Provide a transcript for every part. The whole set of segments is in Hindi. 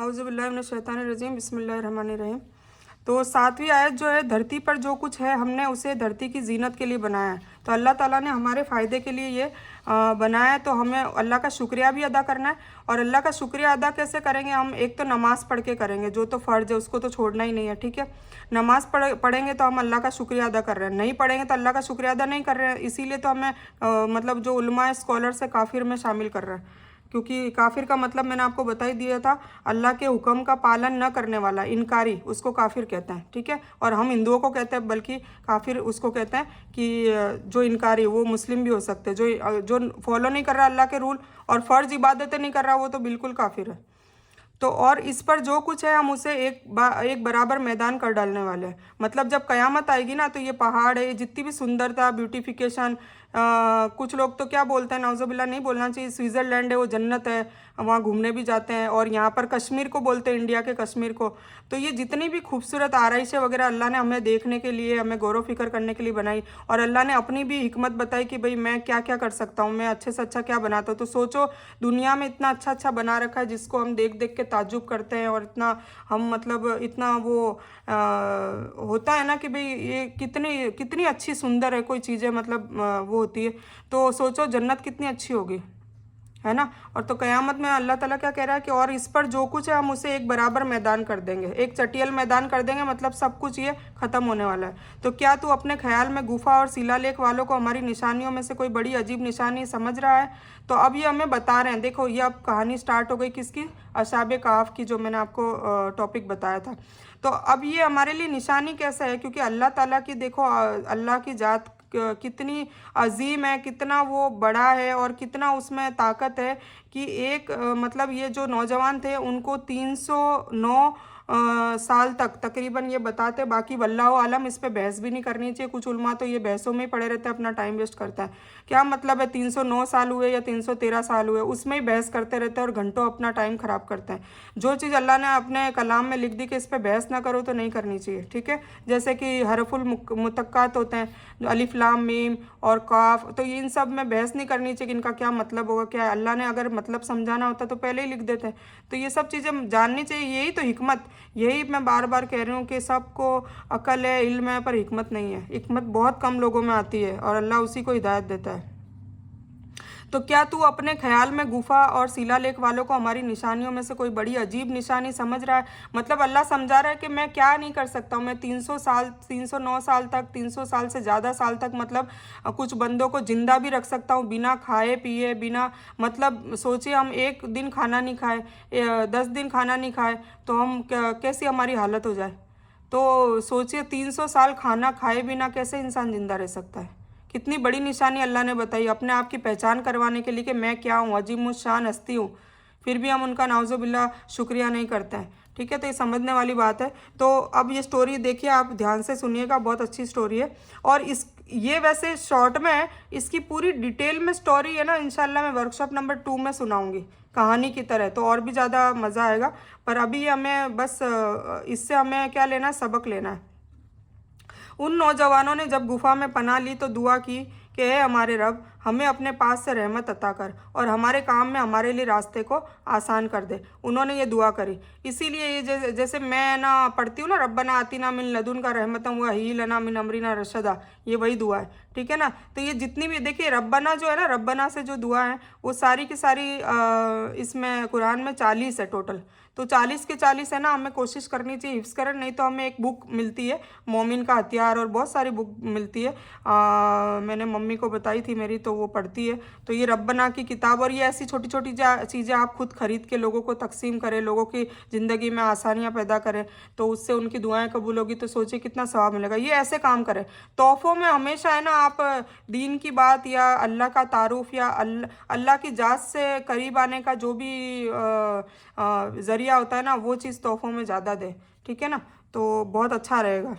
औज़ुबिल्लाहि मिनश्शैतानिर्रजीम बिस्मिल्लाहिर्रहमानिर्रहीम। तो 7वीं आयत जो है, धरती पर जो कुछ है हमने उसे धरती की जीनत के लिए बनाया है। तो अल्लाह ताला ने हमारे फ़ायदे के लिए ये बनाया है। तो हमें अल्लाह का शुक्रिया भी अदा करना है। और अल्लाह का शुक्रिया अदा कैसे करेंगे? हम एक तो नमाज़ पढ़ के करेंगे, जो तो फ़र्ज़ है उसको तो छोड़ना ही नहीं है, ठीक है। नमाज़ पढ़ेंगे तो हम अल्लाह का शुक्रिया अदा कर रहे हैं, नहीं पढ़ेंगे तो अल्लाह का शुक्रिया अदा नहीं कर रहे हैं। इसीलिए तो हमें मतलब जो उलमा स्कॉलर्स है काफिर में शामिल कर रहे हैं, क्योंकि काफिर का मतलब मैंने आपको बता ही दिया था, अल्लाह के हुक्म का पालन न करने वाला, इनकारी, उसको काफिर कहते हैं, ठीक है। और हम हिंदुओं को कहते हैं, बल्कि काफिर उसको कहते हैं कि जो इनकारी, वो मुस्लिम भी हो सकते हैं, जो फॉलो नहीं कर रहा अल्लाह के रूल और फ़र्ज इबादतें नहीं कर रहा, वो तो बिल्कुल काफिर है। तो और इस पर जो कुछ है हम उसे एक बराबर मैदान कर डालने वाले हैं। मतलब जब कयामत आएगी ना, तो ये पहाड़ है, जितनी भी सुंदरता, ब्यूटिफिकेशन, कुछ लोग तो क्या बोलते हैं, नाउज़ुबिल्लाह, नहीं बोलना चाहिए, स्विट्ज़रलैंड है वो जन्नत है, वहाँ घूमने भी जाते हैं। और यहाँ पर कश्मीर को बोलते हैं, इंडिया के कश्मीर को। तो ये जितनी भी खूबसूरत आराइशें वगैरह अल्लाह ने हमें देखने के लिए, हमें गौरव फिक्र करने के लिए बनाई। और अल्लाह ने अपनी भी हिकमत बताई कि भाई मैं क्या क्या कर सकता हूँ, मैं अच्छे से अच्छा क्या बनाता हूँ। तो सोचो, दुनिया में इतना अच्छा अच्छा बना रखा है, जिसको हम देख देख के ताज्जुब करते हैं। और इतना हम मतलब इतना वो होता है ना कि भाई ये कितनी कितनी अच्छी सुंदर है कोई चीज़ें, मतलब वो होती है। तो सोचो जन्नत कितनी अच्छी होगी, है ना। और तो क़यामत में अल्लाह ताला क्या कह रहा है कि और इस पर जो कुछ है हम उसे एक बराबर मैदान कर देंगे, एक चटियल मैदान कर देंगे। मतलब सब कुछ ये ख़त्म होने वाला है। तो क्या तू अपने ख्याल में गुफा और शिलालेख वालों को हमारी निशानियों में से कोई बड़ी अजीब निशानी समझ रहा है? तो अब ये हमें बता रहे हैं, देखो ये अब कहानी स्टार्ट हो गई किसकी? अशाबे काफ की, जो मैंने आपको टॉपिक बताया था। तो अब ये हमारे लिए निशानी कैसा है? क्योंकि अल्लाह ताला की देखो, अल्लाह की ज़ात कितनी अजीम है, कितना वो बड़ा है और कितना उसमें ताकत है कि एक मतलब ये जो नौजवान थे उनको 309 साल तक तकरीबन ये बताते। बाकी वल्लाहु आलम, इस पे बहस भी नहीं करनी चाहिए। कुछ उलमा तो ये बहसों में ही पड़े रहते हैं, अपना टाइम वेस्ट करता है। क्या मतलब है 309 साल हुए या 313 साल हुए, उसमें ही बहस करते रहते हैं और घंटों अपना टाइम ख़राब करते हैं। जो चीज़ अल्लाह ने अपने कलाम में लिख दी कि इस पर बहस ना करो, तो नहीं करनी चाहिए, ठीक है। जैसे कि हरफुल मुतक्कात होते हैं, अलिफ लाम मीम और काफ, तो इन सब में बहस नहीं करनी चाहिए कि इनका क्या मतलब होगा, क्या है। अल्लाह ने अगर मतलब समझाना होता तो पहले ही लिख देते हैं। तो ये सब चीज़ें जाननी चाहिए, यही तो हिकमत, यही मैं बार बार कह रही हूँ कि सबको अकल है, इल्म है, पर हिकमत नहीं है। हिकमत बहुत कम लोगों में आती है और अल्लाह उसी को हिदायत देता है। तो क्या तू अपने ख्याल में गुफा और शिलालेख वालों को हमारी निशानियों में से कोई बड़ी अजीब निशानी समझ रहा है? मतलब अल्लाह समझा रहा है कि मैं क्या नहीं कर सकता हूँ। मैं 300 साल, 309 साल तक, 300 साल से ज़्यादा साल तक, मतलब कुछ बंदों को जिंदा भी रख सकता हूँ बिना खाए पिए, बिना मतलब सोचिए हम एक दिन खाना नहीं खाए, 10 दिन खाना नहीं खाए, तो हम कैसी हमारी हालत हो जाए। तो सोचिए 300 साल खाना खाए बिना कैसे इंसान जिंदा रह सकता है। कितनी बड़ी निशानी अल्लाह ने बताई अपने आप की पहचान करवाने के लिए कि मैं क्या हूँ, अजीम शान हस्ती हूँ। फिर भी हम उनका नाउज़ुबिल्लाह शुक्रिया नहीं करते हैं, ठीक है। तो ये समझने वाली बात है। तो अब ये स्टोरी देखिए, आप ध्यान से सुनिएगा, बहुत अच्छी स्टोरी है। और ये वैसे शॉर्ट में है, इसकी पूरी डिटेल में स्टोरी है ना, इंशाल्लाह मैं वर्कशॉप नंबर 2 में सुनाऊंगी कहानी की तरह, तो और भी ज़्यादा मज़ा आएगा। पर अभी हमें बस इससे हमें क्या लेना है, सबक लेना है। उन नौजवानों ने जब गुफा में पनाह ली तो दुआ की कि हे हमारे रब, हमें अपने पास से रहमत अता कर और हमारे काम में हमारे लिए रास्ते को आसान कर दे। उन्होंने ये दुआ करी। इसीलिए ये जैसे मैं ना पढ़ती हूँ ना, रब्बना आतिना मिन लदुनका रहमतन व हय्यि लना मिन अमरिना रशदा, ये वही दुआ है, ठीक है ना। तो ये जितनी भी देखिए रब्बना जो है ना, रब्बना से जो दुआ है वो सारी की सारी इसमें कुरान में 40 है टोटल। तो 40 के 40 है ना, हमें कोशिश करनी चाहिए हिफ्ज़ करन। नहीं तो हमें एक बुक मिलती है मोमिन का हथियार, और बहुत सारी बुक मिलती है, मैंने मम्मी को बताई थी मेरी, तो वो पढ़ती है। तो ये रब्बना की किताब, और ये ऐसी छोटी छोटी चीज़ें आप खुद खरीद के लोगों को तकसीम करें, लोगों की ज़िंदगी में आसानियाँ पैदा करें, तो उससे उनकी दुआएं कबूल होगी। तो सोचिए कितना सवाब मिलेगा। ये ऐसे काम करें। तोहफ़ों में हमेशा है ना, आप दीन की बात या अल्लाह का तारुफ या अल्लाह की ज़ात से करीब आने का जो भी ज़रिया होता है ना, वो चीज़ तोहफ़ों में ज़्यादा दें, ठीक है ना। तो बहुत अच्छा रहेगा।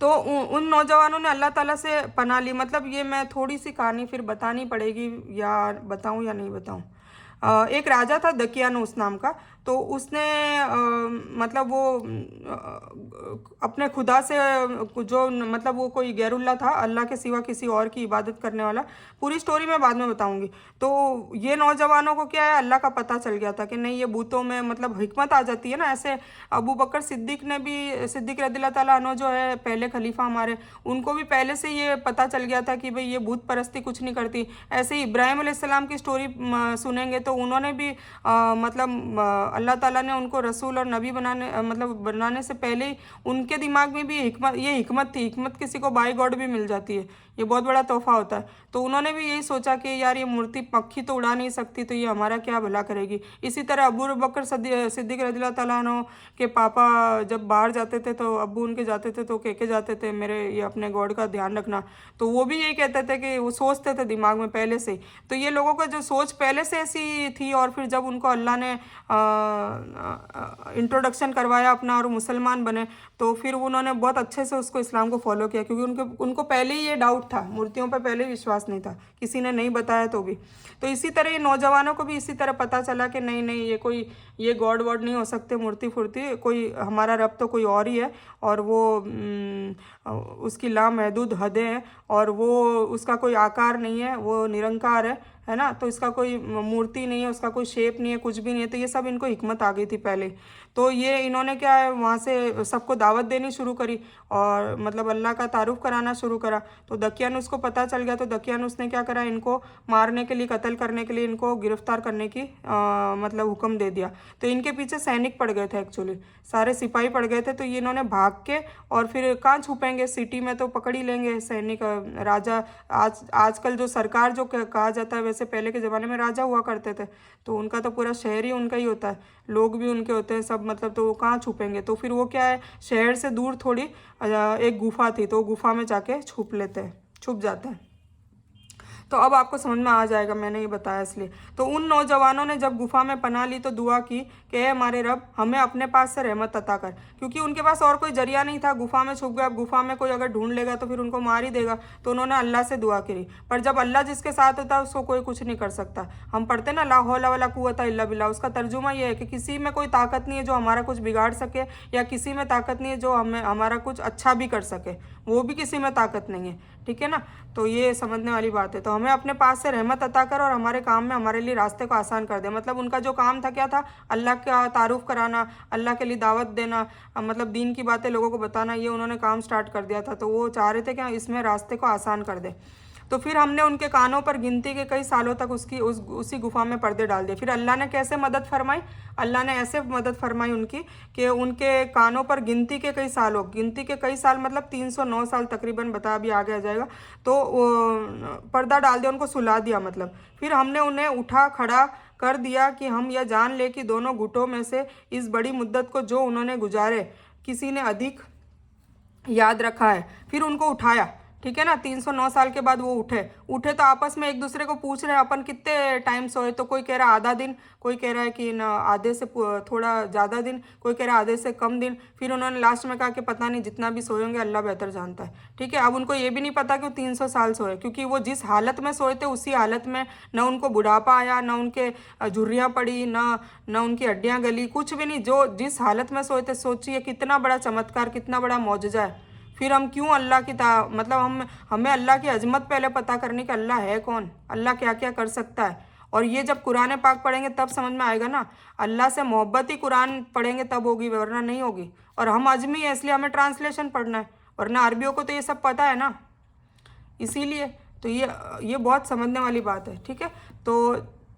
तो उन नौजवानों ने अल्लाह ताला से पनाह ली। मतलब ये मैं थोड़ी सी कहानी फिर बतानी पड़ेगी, या बताऊं या नहीं बताऊं। एक राजा था दकियानूस नाम का। तो उसने मतलब वो अपने खुदा से जो मतलब वो कोई गैरुल्ला था, अल्लाह के सिवा किसी और की इबादत करने वाला। पूरी स्टोरी मैं बाद में बताऊंगी। तो ये नौजवानों को क्या है, अल्लाह का पता चल गया था कि नहीं ये भूतों में मतलब हिकमत आ जाती है ना। ऐसे अबू बकर सिद्दीक ने भी, सिद्दीक रदिल्लाहु ताला अन्हु जो है पहले खलीफा हमारे, उनको भी पहले से ये पता चल गया था कि भाई ये भूत परस्ती कुछ नहीं करती। ऐसे ही इब्राहिम अलैहिस्सलाम की स्टोरी सुनेंगे तो उन्होंने भी मतलब अल्लाह ताला ने उनको रसूल और नबी बनाने मतलब बनाने से पहले ही उनके दिमाग में भी ये हिकमत थी। हिकमत किसी को बाय गॉड भी मिल जाती है, ये बहुत बड़ा तोहफा होता है। तो उन्होंने भी यही सोचा कि यार ये मूर्ति पक्षी तो उड़ा नहीं सकती, तो ये हमारा क्या भला करेगी। इसी तरह अबू बकर सिद्दीक रज़ियल्लाहु ताला अन्हु के पापा जब बाहर जाते थे तो अब्बू उनके जाते थे तो कह के जाते थे मेरे ये अपने गॉड का ध्यान रखना। तो वो भी यही कहते थे कि वो सोचते थे दिमाग में पहले से ही। तो ये लोगों का जो सोच पहले से ऐसी थी, और फिर जब उनको अल्लाह ने इंट्रोडक्शन करवाया अपना और मुसलमान बने, तो फिर उन्होंने बहुत अच्छे से उसको इस्लाम को फॉलो किया, क्योंकि उनको पहले ही ये डाउट था, मूर्तियों पर पहले ही विश्वास नहीं था, किसी ने नहीं बताया तो भी। तो इसी तरह ये नौजवानों को भी इसी तरह पता चला कि नहीं नहीं ये गॉड वॉड नहीं हो सकते, मूर्ति फूर्ति, कोई हमारा रब तो कोई और ही है, और वो उसकी लामहदूद हदें हैं, और वो उसका कोई आकार नहीं है, वो निरंकार है ना। तो इसका कोई मूर्ति नहीं है, उसका कोई शेप नहीं है, कुछ भी नहीं है। तो ये सब इनको हिकमत आ गई थी पहले। तो ये इन्होंने क्या है वहाँ से सबको दावत देनी शुरू करी और मतलब अल्लाह का तारुफ कराना शुरू करा। तो दकियानुस को पता चल गया। तो दकियानुस ने क्या करा, इनको मारने के लिए, कत्ल करने के लिए, इनको गिरफ्तार करने की मतलब हुक्म दे दिया। तो इनके पीछे सैनिक पड़ गए थे, एक्चुअली सारे सिपाही पड़ गए थे। तो ये इन्होंने भाग के, और फिर कहाँ छुपेंगे, सिटी में तो पकड़ ही लेंगे सैनिक। राजा आजकल जो सरकार जो कहा जाता है, वैसे पहले के ज़माने में राजा हुआ करते थे, तो उनका तो पूरा शहर ही उनका ही होता है, लोग भी उनके होते हैं सब, मतलब तो वो कहाँ छुपेंगे। तो फिर वो क्या है, शहर से दूर थोड़ी एक गुफा थी, तो गुफा में जाके छुप जाते हैं। तो अब आपको समझ में आ जाएगा, मैंने ये बताया इसलिए। तो उन नौजवानों ने जब गुफा में पनाह ली तो दुआ की कि हे हमारे रब, हमें अपने पास से रहमत अता कर, क्योंकि उनके पास और कोई जरिया नहीं था। गुफा में छुप गया, अब गुफा में कोई अगर ढूंढ लेगा तो फिर उनको मार ही देगा। तो उन्होंने अल्लाह से दुआ करी, पर जब अल्लाह जिसके साथ होता है उसको कोई कुछ नहीं कर सकता। हम पढ़ते ना ला हौला वला कुव्वता इल्ला बिल्लाह, उसका तर्जुमा ये है कि किसी में कोई ताकत नहीं है जो हमारा कुछ बिगाड़ सके, या किसी में ताकत नहीं है जो हमें हमारा कुछ अच्छा भी कर सके, वो भी किसी में ताकत नहीं है, ठीक है ना। तो ये समझने वाली बात है। तो हमें अपने पास से रहमत अता कर और हमारे काम में हमारे लिए रास्ते को आसान कर दे। मतलब उनका जो काम था क्या था, अल्लाह का तारुफ कराना, अल्लाह के लिए दावत देना, मतलब दीन की बातें लोगों को बताना, ये उन्होंने काम स्टार्ट कर दिया था। तो वो चाह रहे थे कि इसमें रास्ते को आसान कर दे। तो फिर हमने उनके कानों पर गिनती के कई सालों तक उसी गुफा में पर्दे डाल दिए। फिर अल्लाह ने कैसे मदद फरमाई, अल्लाह ने ऐसे मदद फरमाई उनकी कि उनके कानों पर गिनती के कई साल मतलब 309 साल तकरीबन, बता अभी आगे आ जाएगा। तो पर्दा डाल दिया, उनको सुला दिया मतलब। फिर हमने उन्हें उठा खड़ा कर दिया कि हम यह जान ले कि दोनों गुटों में से इस बड़ी मुद्दत को जो उन्होंने गुजारे किसी ने अधिक याद रखा है। फिर उनको उठाया, ठीक है ना। 309 साल के बाद वो उठे तो आपस में एक दूसरे को पूछ रहे हैं अपन कितने टाइम सोए। तो कोई कह रहा आधा दिन, कोई कह रहा है कि ना आधे से थोड़ा ज़्यादा दिन, कोई कह रहा है आधे से कम दिन। फिर उन्होंने लास्ट में कहा कि पता नहीं, जितना भी सोए होंगे अल्लाह बेहतर जानता है, ठीक है। अब उनको ये भी नहीं पता कि वो 300 साल सोए, क्योंकि वो जिस हालत में सोए थे उसी हालत में ना उनको बुढ़ापा आया, ना उनके झुर्रियाँ पड़ी, ना उनकी हड्डियाँ गली, कुछ भी नहीं। जो जिस हालत में सोए थे, सोचिए कितना बड़ा चमत्कार, कितना बड़ा मौजज़ा है। फिर हम क्यों अल्लाह की मतलब हमें अल्लाह की अजमत पहले पता करनी कि अल्लाह है कौन, अल्लाह क्या क्या कर सकता है। और ये जब कुरान पाक पढ़ेंगे तब समझ में आएगा ना। अल्लाह से मोहब्बत ही कुरान पढ़ेंगे तब होगी, वरना नहीं होगी। और हम अजमी है इसलिए हमें ट्रांसलेशन पढ़ना है, वरना अरबियों को तो ये सब पता है ना, इसीलिए। तो ये बहुत समझने वाली बात है, ठीक है। तो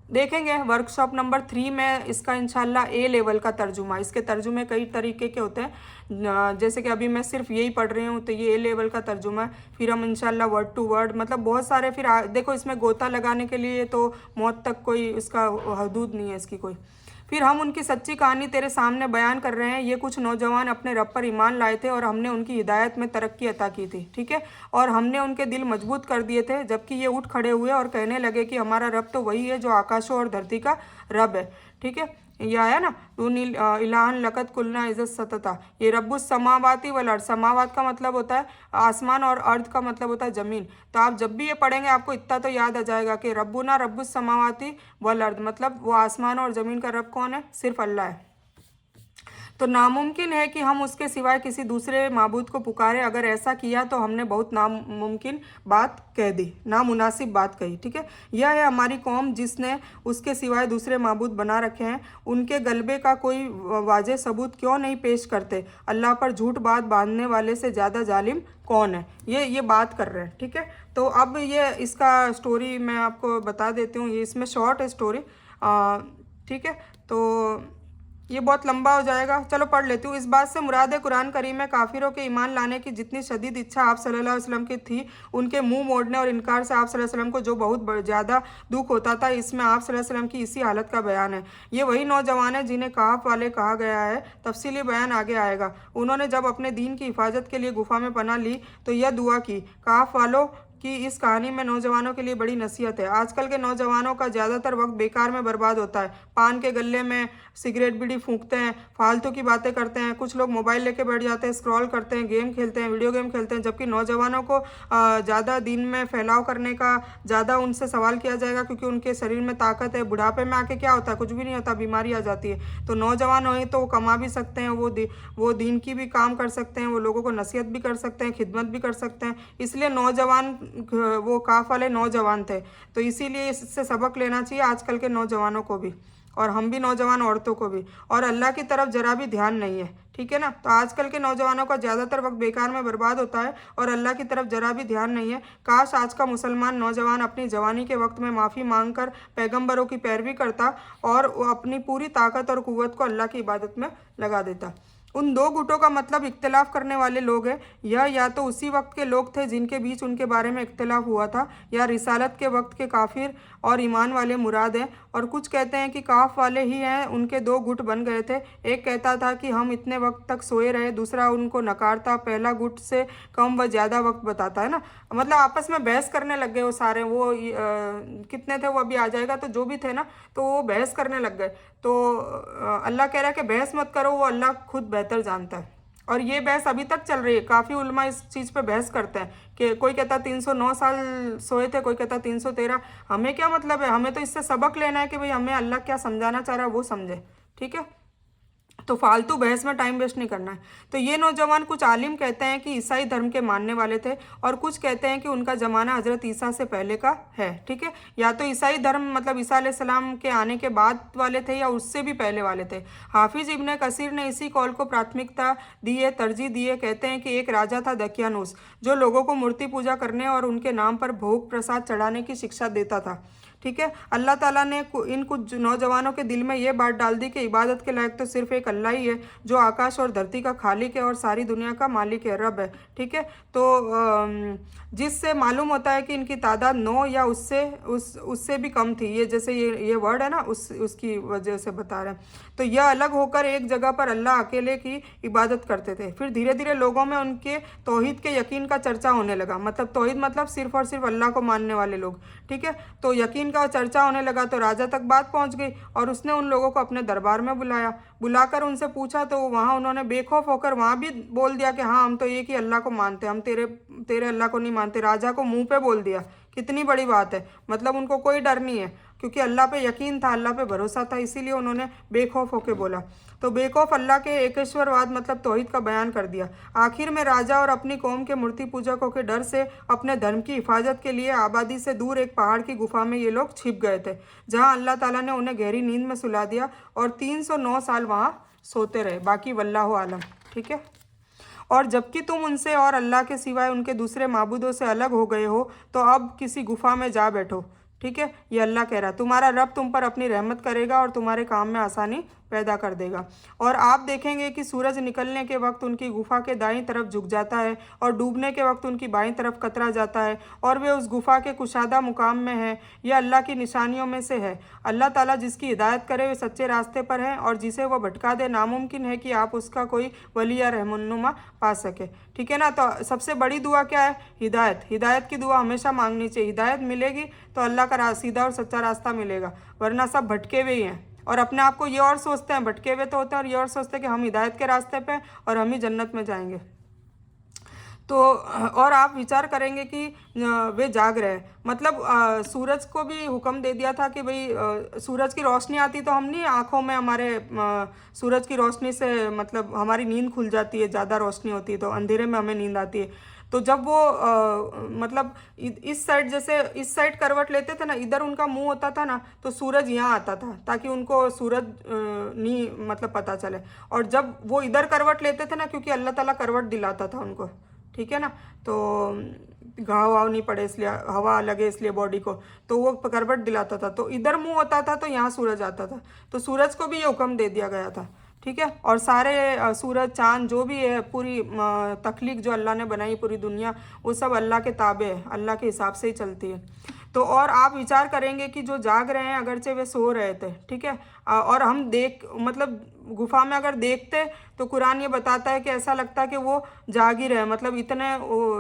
देखेंगे वर्कशॉप नंबर 3 में इसका इंशाल्लाह ए लेवल का तर्जुमा। इसके तर्जुमे कई तरीके के होते हैं, जैसे कि अभी मैं सिर्फ यही पढ़ रही हूँ, तो ये ए लेवल का तर्जुमा है। फिर हम इंशाल्लाह वर्ड टू वर्ड, मतलब बहुत सारे, फिर देखो इसमें गोता लगाने के लिए तो मौत तक कोई इसका हदूद नहीं है इसकी कोई। फिर हम उनकी सच्ची कहानी तेरे सामने बयान कर रहे हैं। ये कुछ नौजवान अपने रब पर ईमान लाए थे और हमने उनकी हिदायत में तरक्की अता की थी, ठीक है। और हमने उनके दिल मजबूत कर दिए थे, जबकि ये उठ खड़े हुए और कहने लगे कि हमारा रब तो वही है जो आकाशों और धरती का रब है, ठीक है। ये आया ना, इलाहन लकत कुलना इज़्ज़त सतता, ये रब्बुस समावाती वल अर्द, समावात का मतलब होता है आसमान और अर्द का मतलब होता है ज़मीन। तो आप जब भी ये पढ़ेंगे आपको इतना तो याद आ जाएगा कि रब्बुना रब्बुस समावाती वल अर्द, मतलब वो आसमान और ज़मीन का रब कौन है? सिर्फ अल्लाह है। तो नामुमकिन है कि हम उसके सिवाय किसी दूसरे माबूद को पुकारें। अगर ऐसा किया तो हमने बहुत नामुमकिन बात कह दी, नामुनासिब बात कही। ठीक है, यह है हमारी कौम जिसने उसके सिवाय दूसरे माबूद बना रखे हैं। उनके गलबे का कोई वाज़ेह सबूत क्यों नहीं पेश करते? अल्लाह पर झूठ बात बांधने वाले से ज़्यादा जालिम कौन है? ये बात कर रहे हैं। ठीक है, तो अब ये इसका स्टोरी मैं आपको बता देती हूँ। ये इसमें शॉर्ट है स्टोरी। ठीक है, तो ये बहुत लंबा हो जाएगा, चलो पढ़ लेती हूँ। इस बात से मुराद कुरान करीम में काफिरों के ईमान लाने की जितनी शदीद इच्छा आप सल्लल्लाहु अलैहि वसल्लम की थी, उनके मुंह मोड़ने और इनकार से आप सल्लल्लाहु अलैहि वसल्लम को जो बहुत ज़्यादा दुख होता था, इसमें आप सल्लल्लाहु अलैहि वसल्लम की इसी हालत का बयान है। ये वही नौजवान है जिन्हें कहफ वाले कहा गया है, तफसीली बयान आगे आएगा। उन्होंने जब अपने दीन की हिफाजत के लिए गुफा में पनाह ली तो यह दुआ की, कहफ वालों कि इस कहानी में नौजवानों के लिए बड़ी नसीहत है। आजकल के नौजवानों का ज़्यादातर वक्त बेकार में बर्बाद होता है। पान के गल्ले में सिगरेट बीड़ी फूंकते हैं, फालतू की बातें करते हैं, कुछ लोग मोबाइल लेके बैठ जाते हैं, स्क्रॉल करते हैं, गेम खेलते हैं, वीडियो गेम खेलते हैं। जबकि नौजवानों को ज़्यादा दिन में फैलाव करने का ज़्यादा उनसे सवाल किया जाएगा, क्योंकि उनके शरीर में ताकत है। बुढ़ापे में आके क्या होता है? कुछ भी नहीं होता, बीमारी आ जाती है। तो नौजवान हो तो वो कमा भी सकते हैं, वो दीन की भी काम कर सकते हैं, वो लोगों को नसीहत भी कर सकते हैं, खिदमत भी कर सकते हैं। इसलिए नौजवान, वो काफ वाले नौजवान थे, तो इसीलिए इससे सबक लेना चाहिए आजकल के नौजवानों को भी, और हम भी नौजवान औरतों को भी। और अल्लाह की तरफ जरा भी ध्यान नहीं है। ठीक है ना, तो आजकल के नौजवानों का ज़्यादातर वक्त बेकार में बर्बाद होता है और अल्लाह की तरफ जरा भी ध्यान नहीं है। काश आज का मुसलमान नौजवान अपनी जवानी के वक्त में माफ़ी मांग कर पैगम्बरों की पैरवी करता और वो अपनी पूरी ताकत और कुव्वत को अल्लाह की इबादत में लगा देता। उन दो गुटों का मतलब इख्तिलाफ करने वाले लोग हैं। यह या तो उसी वक्त के लोग थे जिनके बीच उनके बारे में इख्तिलाफ हुआ था, या रिसालत के वक्त के काफिर और ईमान वाले मुराद हैं। और कुछ कहते हैं कि काफ वाले ही हैं। उनके दो गुट बन गए थे। एक कहता था कि हम इतने वक्त तक सोए रहे, दूसरा उनको नकारता। पहला गुट से कम व ज़्यादा वक्त बताता है ना, मतलब आपस में बहस करने लग गए वो सारे। वो कितने थे वो अभी आ जाएगा, तो जो भी थे ना, तो वो बहस करने लग गए। तो अल्लाह कह रहा है कि बहस मत करो, वो अल्लाह खुद बेहतर जानता है। और ये बहस अभी तक चल रही है। काफ़ी उलमा इस चीज़ पे बहस करते हैं कि कोई कहता 309 साल सोए थे, कोई कहता 313। हमें क्या मतलब है? हमें तो इससे सबक लेना है कि भाई हमें अल्लाह क्या समझाना चाह रहा है वो समझे। ठीक है, तो फालतू बहस में टाइम वेस्ट नहीं करना है। तो ये नौजवान, कुछ आलिम कहते हैं कि ईसाई धर्म के मानने वाले थे, और कुछ कहते हैं कि उनका ज़माना हज़रत ईसा से पहले का है। ठीक है, या तो ईसाई धर्म मतलब ईसा अलैहिस्सलाम के आने के बाद वाले थे, या उससे भी पहले वाले थे। हाफिज़ इब्ने कसीर ने इसी कौल को प्राथमिकता दी है, तरजीह दी है। कहते हैं कि एक राजा था दकियानूस, जो लोगों को मूर्ति पूजा करने और उनके नाम पर भोग प्रसाद चढ़ाने की शिक्षा देता था। ठीक है, अल्लाह ताला ने इन कुछ नौजवानों के दिल में ये बात डाल दी कि इबादत के लायक तो सिर्फ एक अल्लाह ही है, जो आकाश और धरती का खालिक है और सारी दुनिया का मालिक है, रब है। ठीक है, तो जिससे मालूम होता है कि इनकी तादाद 9 या उससे भी कम थी। ये जैसे ये वर्ड है ना, उसकी वजह से बता रहे हैं। तो यह अलग होकर एक जगह पर अल्लाह अकेले की इबादत करते थे। फिर धीरे धीरे लोगों में उनके तौहीद के यकीन का चर्चा होने लगा। मतलब तौहीद मतलब सिर्फ और सिर्फ अल्लाह को मानने वाले लोग। ठीक है, तो यकीन का चर्चा होने लगा, तो राजा तक बात पहुंच गई और उसने उन लोगों को अपने दरबार में बुलाकर उनसे पूछा। तो वहाँ उन्होंने बेखौफ होकर वहाँ भी बोल दिया कि हाँ, हम तो एक ही अल्लाह को मानते हैं, हम तेरे अल्लाह को नहीं मानते। राजा को मुंह पे बोल दिया। कितनी बड़ी बात है, मतलब उनको कोई डर नहीं है, क्योंकि अल्लाह पे यकीन था, अल्लाह पे भरोसा था, इसीलिए उन्होंने बेखौफ होकर बोला। तो बेखौफ अल्लाह के एकेश्वरवाद मतलब तौहीद का बयान कर दिया। आखिर में राजा और अपनी कौम के मूर्ति पूजकों के डर से अपने धर्म की हिफाजत के लिए आबादी से दूर एक पहाड़ की गुफा में ये लोग छिप गए थे, जहाँ अल्लाह ताला ने उन्हें गहरी नींद में सुला दिया और 309 साल वहाँ सोते रहे। बाकी वल्लाहु आलम। ठीक है, और जबकि तुम उनसे और अल्लाह के सिवाय उनके दूसरे माबूदों से अलग हो गए हो, तो अब किसी गुफा में जा बैठो। ठीक है, ये अल्लाह कह रहा है, तुम्हारा रब तुम पर अपनी रहमत करेगा और तुम्हारे काम में आसानी पैदा कर देगा। और आप देखेंगे कि सूरज निकलने के वक्त उनकी गुफा के दाईं तरफ झुक जाता है और डूबने के वक्त उनकी बाईं तरफ कतरा जाता है, और वे उस गुफा के कुशादा मुकाम में है। यह अल्लाह की निशानियों में से है। अल्लाह ताला जिसकी हिदायत करे वे सच्चे रास्ते पर है, और जिसे वह भटका दे नामुमकिन है कि आप उसका कोई वली या रहनुमा पा सके। ठीक है ना, तो सबसे बड़ी दुआ क्या है? हिदायत। हिदायत की दुआ हमेशा मांगनी चाहिए। हिदायत मिलेगी तो अल्लाह का सीधा और सच्चा रास्ता मिलेगा, वरना सब भटके हुए ही हैं। और अपने आप को ये और सोचते हैं, भटके हुए तो होते हैं, और ये और सोचते हैं कि हम हिदायत के रास्ते पे और हम ही जन्नत में जाएंगे। तो और आप विचार करेंगे कि वे जाग रहे हैं, मतलब सूरज को भी हुक्म दे दिया था कि भाई सूरज की रोशनी आती तो हम नहीं, आँखों में हमारे सूरज की रोशनी से मतलब हमारी नींद खुल जाती है, ज़्यादा रोशनी होती है तो अंधेरे में हमें नींद आती है। तो जब वो मतलब इस साइड, जैसे इस साइड करवट लेते थे ना, इधर उनका मुंह होता था ना, तो सूरज यहाँ आता था ताकि उनको सूरज नहीं मतलब पता चले। और जब वो इधर करवट लेते थे ना, क्योंकि अल्लाह ताला करवट दिलाता था उनको, ठीक है ना, तो घाव वाव नहीं पड़े इसलिए, हवा लगे इसलिए बॉडी को, तो वो करवट दिलाता था। तो इधर मुंह होता था तो यहाँ सूरज आता था, तो सूरज को भी ये हुक्म दे दिया गया था, ठीक है। और सारे सूरज चांद जो भी है, पूरी तख्लीक जो अल्लाह ने बनाई, पूरी दुनिया, वो सब अल्लाह के ताबे है, अल्लाह के हिसाब से ही चलती है। तो और आप विचार करेंगे कि जो जाग रहे हैं, अगरचे वे सो रहे थे, ठीक है, और हम मतलब गुफा में अगर देखते तो कुरान ये बताता है कि ऐसा लगता है कि वो जाग ही रहे, मतलब इतने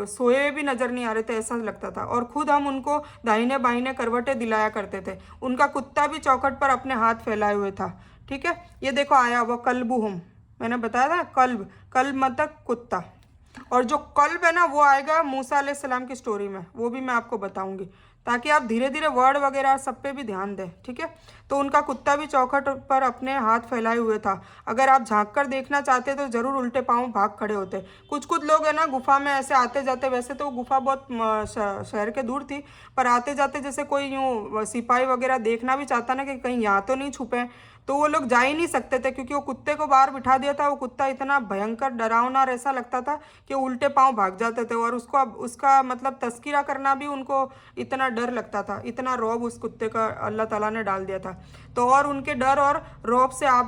सोए भी नज़र नहीं आ रहे थे, ऐसा लगता था। और खुद हम उनको दाहिने बाहिने करवटें दिलाया करते थे। उनका कुत्ता भी चौखट पर अपने हाथ फैलाए हुए था, ठीक है। ये देखो आया वह कल्बुहुम, मैंने बताया था कल्ब मतलब कुत्ता। और जो कल्ब है ना, वो आएगा मूसा अलैहिस्सलाम की स्टोरी में, वो भी मैं आपको बताऊंगी, ताकि आप धीरे धीरे वर्ड वगैरह सब पे भी ध्यान दें, ठीक है। तो उनका कुत्ता भी चौखट पर अपने हाथ फैलाए हुए था। अगर आप झांक कर देखना चाहते तो ज़रूर उल्टे पाँव भाग खड़े होते। कुछ कुछ लोग है ना गुफा में ऐसे आते जाते, वैसे तो गुफा बहुत शहर के दूर थी, पर आते जाते जैसे कोई यूँ सिपाही वगैरह देखना भी चाहता ना कि कहीं यहाँ तो नहीं छुपे, तो वो लोग जा ही नहीं सकते थे, क्योंकि वो कुत्ते को बाहर बिठा दिया था। वो कुत्ता इतना भयंकर डरावना और ऐसा लगता था कि उल्टे पाँव भाग जाते थे, और उसको अब उसका मतलब तस्करा करना भी उनको इतना डर लगता था, इतना रौब उस कुत्ते का अल्लाह ताला ने डाल दिया था। तो और उनके डर और रौब से आप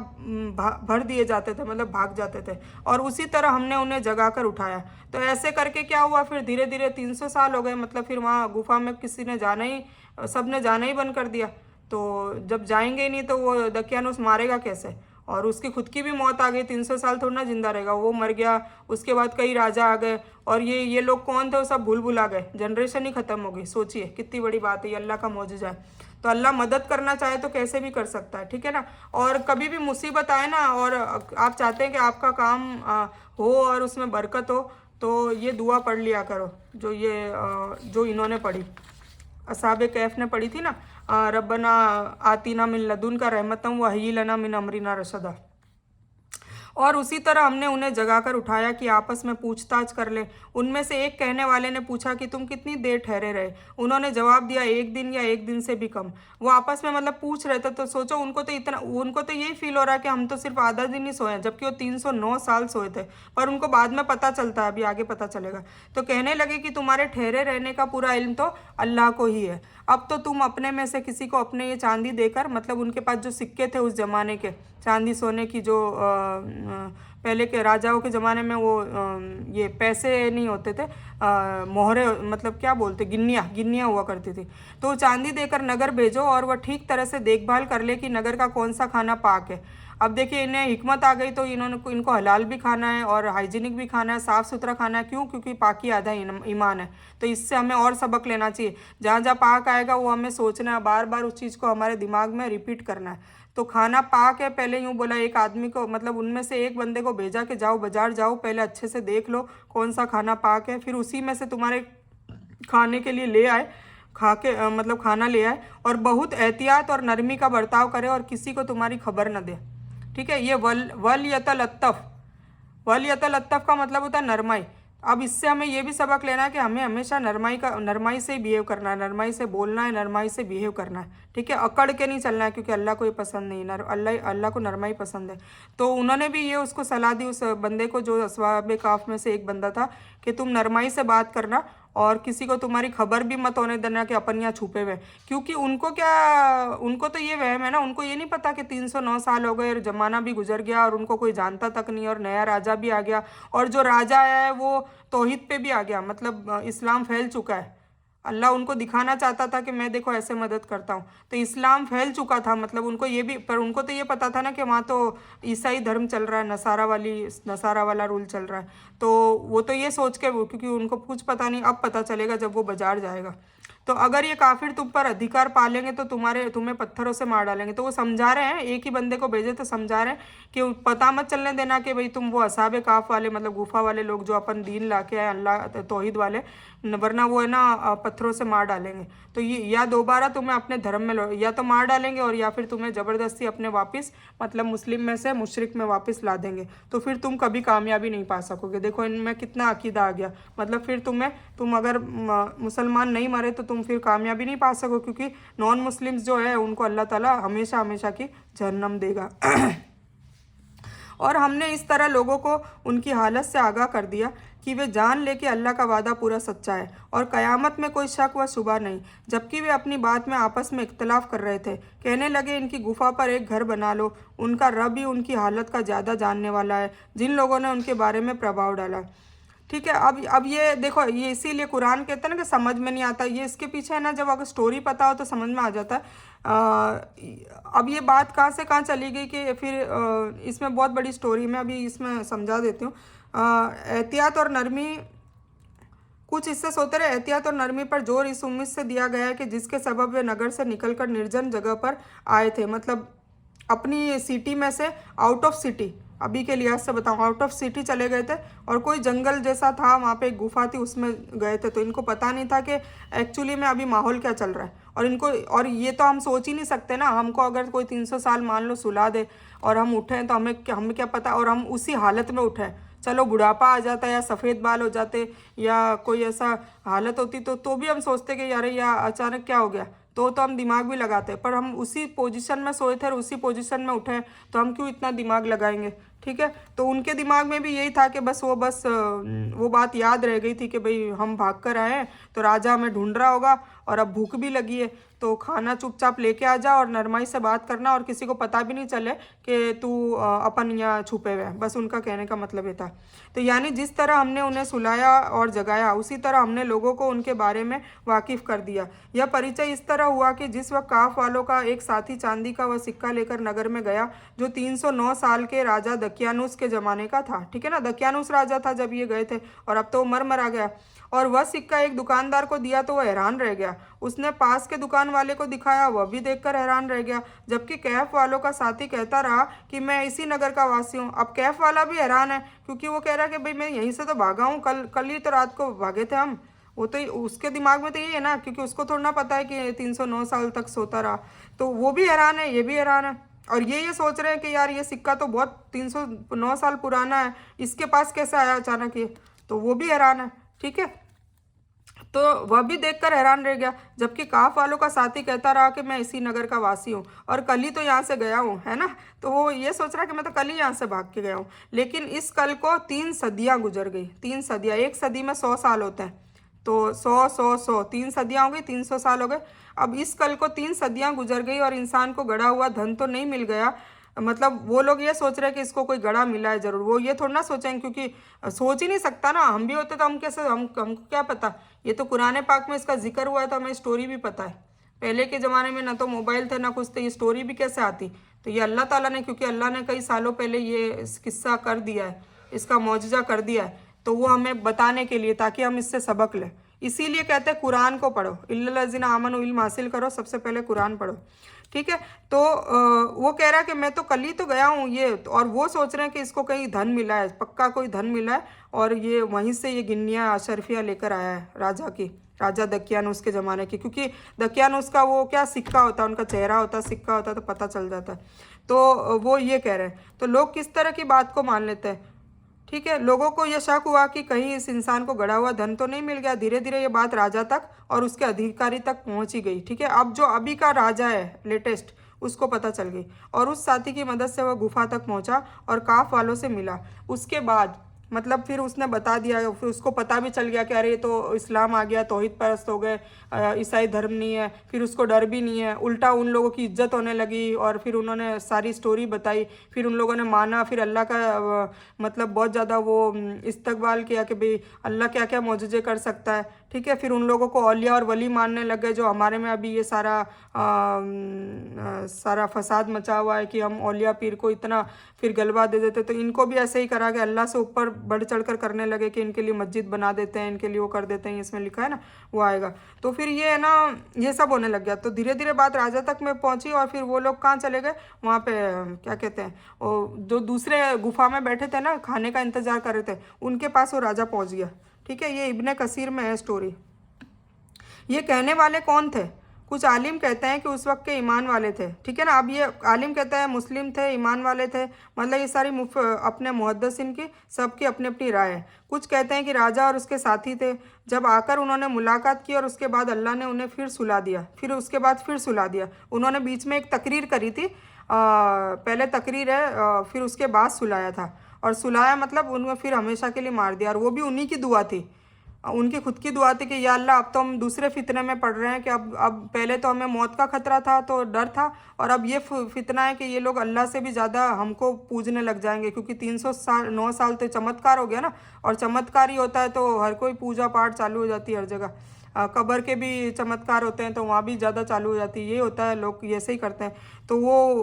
भर दिए जाते थे, मतलब भाग जाते थे। और उसी तरह हमने उन्हें जगा कर उठाया। तो ऐसे करके क्या हुआ, फिर धीरे धीरे 300 साल हो गए, मतलब फिर वहाँ गुफा में किसी ने जाना ही, सब ने जाना ही बंद कर दिया। तो जब जाएंगे ही नहीं तो वो दकियानुस मारेगा कैसे, और उसकी खुद की भी मौत आ गई, 300 साल थोड़ा ना जिंदा रहेगा, वो मर गया। उसके बाद कई राजा आ गए, और ये लोग कौन थे वो सब भूल भुला गए, जनरेशन ही खत्म हो गई। सोचिए कितनी बड़ी बात है, ये अल्लाह का मौजूज़ा है। तो अल्लाह मदद करना चाहे तो कैसे भी कर सकता है, ठीक है ना। और कभी भी मुसीबत आए ना, और आप चाहते हैं कि आपका काम हो और उसमें बरकत हो, तो ये दुआ पढ़ लिया करो, जो इन्होंने पढ़ी, असहाबे कैफ ने पढ़ी थी ना, रब्बना आतीना मिन लदुनका रहमतम व हय्यि लना मिन अमरिना रशदा। और उसी तरह हमने उन्हें जगाकर उठाया कि आपस में पूछताछ कर ले। उनमें से एक कहने वाले ने पूछा कि तुम कितनी देर ठहरे रहे। उन्होंने जवाब दिया 1 दिन या 1 दिन से भी कम। वो आपस में मतलब पूछ रहे थे, तो सोचो उनको तो यही फील हो रहा है कि हम तो सिर्फ आधा दिन ही सोए हैं, जबकि वो 309 साल सोए थे। पर उनको बाद में पता चलता है, अभी आगे पता चलेगा। तो कहने लगे कि तुम्हारे ठहरे रहने का पूरा इल्म तो अल्लाह को ही है। अब तो तुम अपने में से किसी को अपने ये चांदी देकर, मतलब उनके पास जो सिक्के थे उस जमाने के, चांदी सोने की, जो पहले के राजाओं के ज़माने में वो ये पैसे नहीं होते थे, मोहरे, मतलब क्या बोलते, गिन्नियाँ हुआ करती थी। तो चांदी देकर नगर भेजो, और वह ठीक तरह से देखभाल कर ले कि नगर का कौन सा खाना पाक है। अब देखिए इन्हें हिकमत आ गई, तो इनको हलाल भी खाना है और हाइजीनिक भी खाना है, साफ़ सुथरा खाना है। क्यों? क्योंकि पाकी आधा ईमान है। तो इससे हमें और सबक लेना चाहिए। जहाँ जहाँ पाक आएगा वो हमें सोचना है, बार बार उस चीज़ को हमारे दिमाग में रिपीट करना है। तो खाना पाक है, पहले यूँ बोला, एक आदमी को, मतलब उनमें से एक बंदे को भेजा कि जाओ बाजार जाओ, पहले अच्छे से देख लो कौन सा खाना पाक है, फिर उसी में से तुम्हारे खाने के लिए ले आए, खा के मतलब खाना ले आए, और बहुत एहतियात और नरमी का बर्ताव करे, और किसी को तुम्हारी खबर न दे, ठीक है। ये वल यतलत्तफ का मतलब होता है नरमाई। अब इससे हमें ये भी सबक लेना है कि हमें हमेशा नरमाई से ही बिहेव करना है, नरमाई से बोलना है, नरमाई से बिहेव करना है, ठीक है। अकड़ के नहीं चलना है, क्योंकि अल्लाह को ये पसंद नहीं, अल्लाह को नरमाई पसंद है। तो उन्होंने भी ये उसको सलाह दी, उस बंदे को, जो अस्हाबे काफ में से एक बंदा था, कि तुम नरमाई से बात करना, और किसी को तुम्हारी खबर भी मत होने देना कि अपन यहाँ छुपे हुए। क्योंकि उनको तो ये वहम है ना, उनको ये नहीं पता कि 309 साल हो गए और ज़माना भी गुजर गया और उनको कोई जानता तक नहीं, और नया राजा भी आ गया, और जो राजा आया है वो तौहीद पे भी आ गया, मतलब इस्लाम फैल चुका है। अल्लाह उनको दिखाना चाहता था कि मैं देखो ऐसे मदद करता हूँ, तो इस्लाम फैल चुका था, मतलब उनको ये भी, पर उनको तो ये पता था ना कि वहाँ तो ईसाई धर्म चल रहा है, नसारा वाला रूल चल रहा है। तो वो तो ये सोच के, क्योंकि उनको कुछ पता नहीं, अब पता चलेगा जब वो बाजार जाएगा। तो अगर ये काफिर तुम पर अधिकार पालेंगे तो तुम्हें पत्थरों से मार डालेंगे। तो वो समझा रहे हैं, एक ही बंदे को भेजे तो समझा रहे हैं कि पता मत चलने देना कि भाई तुम वो असाबे काफ वाले मतलब गुफा वाले लोग जो अपन दीन लाके आए अल्लाह तौहीद वाले, वरना वो है ना पत्थरों से मार डालेंगे। तो ये या दोबारा तुम्हें अपने धर्म में या तो मार डालेंगे और या फिर तुम्हें ज़बरदस्ती अपने वापस मतलब मुस्लिम में से मुशरिक में वापस ला देंगे। तो फिर तुम कभी कामयाबी नहीं पा सकोगे। देखो इनमें कितना अकीदा आ गया। मतलब फिर तुम अगर मुसलमान नहीं मरे तो तुम फिर कामयाबी नहीं पा सको, क्योंकि नॉन मुस्लिम्स जो है उनको अल्लाह ताला हमेशा हमेशा की जहन्नम देगा। और हमने इस तरह लोगों को उनकी हालत से आगाह कर दिया कि वे जान ले कि अल्लाह का वादा पूरा सच्चा है और क़यामत में कोई शक व शुबा नहीं। जबकि वे अपनी बात में आपस में इख्तलाफ कर रहे थे, कहने लगे इनकी गुफा पर एक घर बना लो, उनका रब ही उनकी हालत का ज़्यादा जानने वाला है जिन लोगों ने उनके बारे में प्रभाव डाला। ठीक है, अब ये देखो, ये इसीलिए कुरान कहते हैं ना कि समझ में नहीं आता। ये इसके पीछे है ना, जब अगर स्टोरी पता हो तो समझ में आ जाता है। अब ये बात कहाँ से कहाँ चली गई कि फिर इसमें बहुत बड़ी स्टोरी में अभी इसमें समझा देती हूँ। एहतियात और नरमी, कुछ इससे सोते रहे। एहतियात और नरमी पर जोर इस उम्मीद से दिया गया है कि जिसके सबब वे नगर से निकलकर निर्जन जगह पर आए थे, मतलब अपनी सिटी में से आउट ऑफ सिटी, अभी के लिहाज से बताऊँ आउट ऑफ सिटी चले गए थे और कोई जंगल जैसा था, वहाँ पे एक गुफा थी, उसमें गए थे। तो इनको पता नहीं था कि एक्चुअली में अभी माहौल क्या चल रहा है। और ये तो हम सोच ही नहीं सकते ना, हमको अगर कोई 300 साल मान लो सुला दे और हम उठें तो हमें क्या पता, और हम उसी हालत में उठें। चलो बुढ़ापा आ जाता या सफ़ेद बाल हो जाते या कोई ऐसा हालत होती तो भी हम सोचते कि यार या अचानक क्या हो गया, तो हम दिमाग भी लगाते। पर हम उसी पोजीशन में सोए थे और उसी पोजीशन में उठे, तो हम क्यों इतना दिमाग लगाएंगे। ठीक है, तो उनके दिमाग में भी यही था कि बस वो बात याद रह गई थी कि भाई हम भाग कर आए हैं तो राजा हमें ढूंढ रहा होगा और अब भूख भी लगी है, तो खाना चुपचाप लेके आ जा और नरमाई से बात करना और किसी को पता भी नहीं चले कि तू अपन यहाँ छुपे हुए हैं। बस उनका कहने का मतलब ये था। तो यानी जिस तरह हमने उन्हें सुलाया और जगाया, उसी तरह हमने लोगों को उनके बारे में वाकिफ़ कर दिया। यह परिचय इस तरह हुआ कि जिस वक्त काफ वालों का एक साथी चांदी का वह सिक्का लेकर नगर में गया जो 309 साल के राजा दकियानुस के ज़माने का था। ठीक है ना, दकियानुस राजा था जब ये गए थे और अब तो वो मर गया। और वह सिक्का एक दुकानदार को दिया तो वह हैरान रह गया। उसने पास के दुकान वाले को दिखाया, वह भी देखकर हैरान रह गया। जबकि कैफ वालों का साथी कहता रहा कि मैं इसी नगर का वासी हूँ। अब कैफ वाला भी हैरान है, क्योंकि वो कह रहा है कि भाई मैं यहीं से तो भागा हूँ, कल ही तो रात को भागे थे हम। वो तो उसके दिमाग में तो ये है ना, क्योंकि उसको थोड़ा ना पता है कि 309 साल तक सोता रहा। तो वो भी हैरान है, ये भी हैरान है। और ये सोच रहे हैं कि यार ये सिक्का तो बहुत 309 साल पुराना है, इसके पास कैसे आया अचानक ये। तो वो भी हैरान है। ठीक है, तो वह भी देखकर हैरान रह गया। जबकि काफ वालों का साथी कहता रहा कि मैं इसी नगर का वासी हूँ और कल ही तो यहाँ से गया हूँ, है ना। तो वो ये सोच रहा है कि मैं तो कल ही यहाँ से भाग के गया हूँ। लेकिन इस कल को 3 सदियाँ गुजर गई। 3 सदियाँ, एक सदी में 100 साल होते हैं, तो 100 3 सदियाँ हो गई, 300 साल हो गए। अब इस कल को 3 सदियाँ गुजर गई और इंसान को गड़ा हुआ धन तो नहीं मिल गया। मतलब वो लोग ये सोच रहे हैं कि इसको कोई गड़ा मिला है ज़रूर। वो ये थोड़ा ना सोचेंगे, क्योंकि सोच ही नहीं सकता ना। हम भी होते तो हम कैसे, हमको क्या पता। ये तो कुरान पाक में इसका जिक्र हुआ है तो हमें स्टोरी भी पता है। पहले के ज़माने में ना तो मोबाइल थे ना कुछ, तो ये स्टोरी भी कैसे आती। तो ये अल्लाह ताला ने, क्योंकि अल्लाह ने कई सालों पहले ये किस्सा कर दिया है, इसका मौजज़ा कर दिया है, तो वो हमें बताने के लिए, ताकि हम इससे सबक लें। इसीलिए कहते हैं कुरान को पढ़ो, इल्लल्लज़ीना आमनू, इल्म हासिल करो, सबसे पहले कुरान पढ़ो। ठीक है, तो वो कह रहा है कि मैं तो कल ही तो गया हूँ ये, और वो सोच रहे हैं कि इसको कहीं धन मिला है, पक्का कोई धन मिला है, और ये वहीं से ये गिन्नियाँ अशरफियाँ लेकर आया है राजा दकियानुस के ज़माने की। क्योंकि दकियानुस का वो क्या सिक्का होता है, उनका चेहरा होता है, सिक्का होता है, तो पता चल जाता है। तो वो ये कह रहे हैं। तो लोग किस तरह की बात को मान लेते हैं। ठीक है, लोगों को यह शक हुआ कि कहीं इस इंसान को गड़ा हुआ धन तो नहीं मिल गया। धीरे धीरे ये बात राजा तक और उसके अधिकारी तक पहुंची गई। ठीक है, अब जो अभी का राजा है लेटेस्ट, उसको पता चल गई और उस साथी की मदद से वह गुफा तक पहुंचा और काफ वालों से मिला। उसके बाद मतलब फिर उसने बता दिया, फिर उसको पता भी चल गया कि अरे ये तो इस्लाम आ गया, तौहीद परस्त हो गए, ईसाई धर्म नहीं है। फिर उसको डर भी नहीं है, उल्टा उन लोगों की इज्जत होने लगी। और फिर उन्होंने सारी स्टोरी बताई, फिर उन लोगों ने माना, फिर अल्लाह का मतलब बहुत ज़्यादा वो इस्तकबाल किया कि भाई अल्लाह क्या क्या मौजूज़े कर सकता है। ठीक है। फिर उन लोगों को औलिया और वली मानने लग गए, जो हमारे में अभी ये सारा फसाद मचा हुआ है कि हम औलिया पीर को इतना फिर गलबा दे देते। तो इनको भी ऐसे ही करा कि अल्लाह से ऊपर बढ़ चढ़कर करने लगे कि इनके लिए मस्जिद बना देते हैं, इनके लिए वो कर देते हैं, इसमें लिखा है ना वो आएगा। तो फिर ये है ना, ये सब होने लग गया। तो धीरे धीरे बात राजा तक में पहुंची और फिर वो लोग कहाँ चले गए, वहाँ पे क्या कहते हैं, वो जो दूसरे गुफा में बैठे थे ना, खाने का इंतजार कर रहे थे, उनके पास वो राजा पहुँच गया। ठीक है, ये इब्ने कसीर में है स्टोरी। ये कहने वाले कौन थे? कुछ आलिम कहते हैं कि उस वक्त के ईमान वाले थे। ठीक है ना। अब ये आलिम कहता है मुस्लिम थे, ईमान वाले थे, मतलब ये सारी अपने मुहद्दिसीन की सबकी अपनी अपनी राय है। कुछ कहते हैं कि राजा और उसके साथी थे। जब आकर उन्होंने मुलाकात की और उसके बाद अल्लाह ने उन्हें फिर सुला दिया, फिर उसके बाद फिर सुला दिया। उन्होंने बीच में एक तकरीर करी थी, पहले तकरीर है, फिर उसके बाद सुलाया था। और सुलाया मतलब उन्हें फिर हमेशा के लिए मार दिया, और वो भी उन्हीं की दुआ थी, उनकी खुद की दुआ थी कि या अल्लाह अब तो हम दूसरे फितने में पड़ रहे हैं कि अब पहले तो हमें मौत का खतरा था तो डर था, और अब ये फितना है कि ये लोग अल्लाह से भी ज़्यादा हमको पूजने लग जाएंगे, क्योंकि 309 साल तो चमत्कार हो गया ना, और चमत्कार ही होता है तो हर कोई पूजा पाठ चालू हो जाती है हर जगह। कब्र के भी चमत्कार होते हैं तो वहाँ भी ज़्यादा चालू हो जाती है, ये होता है, लोग ऐसे ही करते हैं। तो वो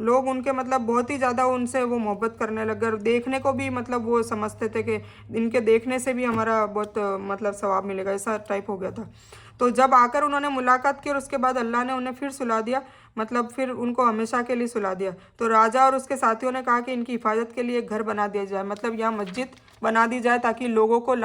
लोग उनके मतलब बहुत ही ज़्यादा उनसे वो मोहब्बत करने लग गए, देखने को भी मतलब वो समझते थे कि इनके देखने से भी हमारा बहुत मतलब सवाब मिलेगा, ऐसा टाइप हो गया था। तो जब आकर उन्होंने मुलाकात की और उसके बाद अल्लाह ने उन्हें फिर सुला दिया, मतलब फिर उनको हमेशा के लिए सुला दिया। तो राजा और उसके साथियों ने कहा कि इनकी हिफाजत के लिए एक घर बना दिया जाए, मतलब यहाँ मस्जिद बना दी जाए, ताकि लोगों को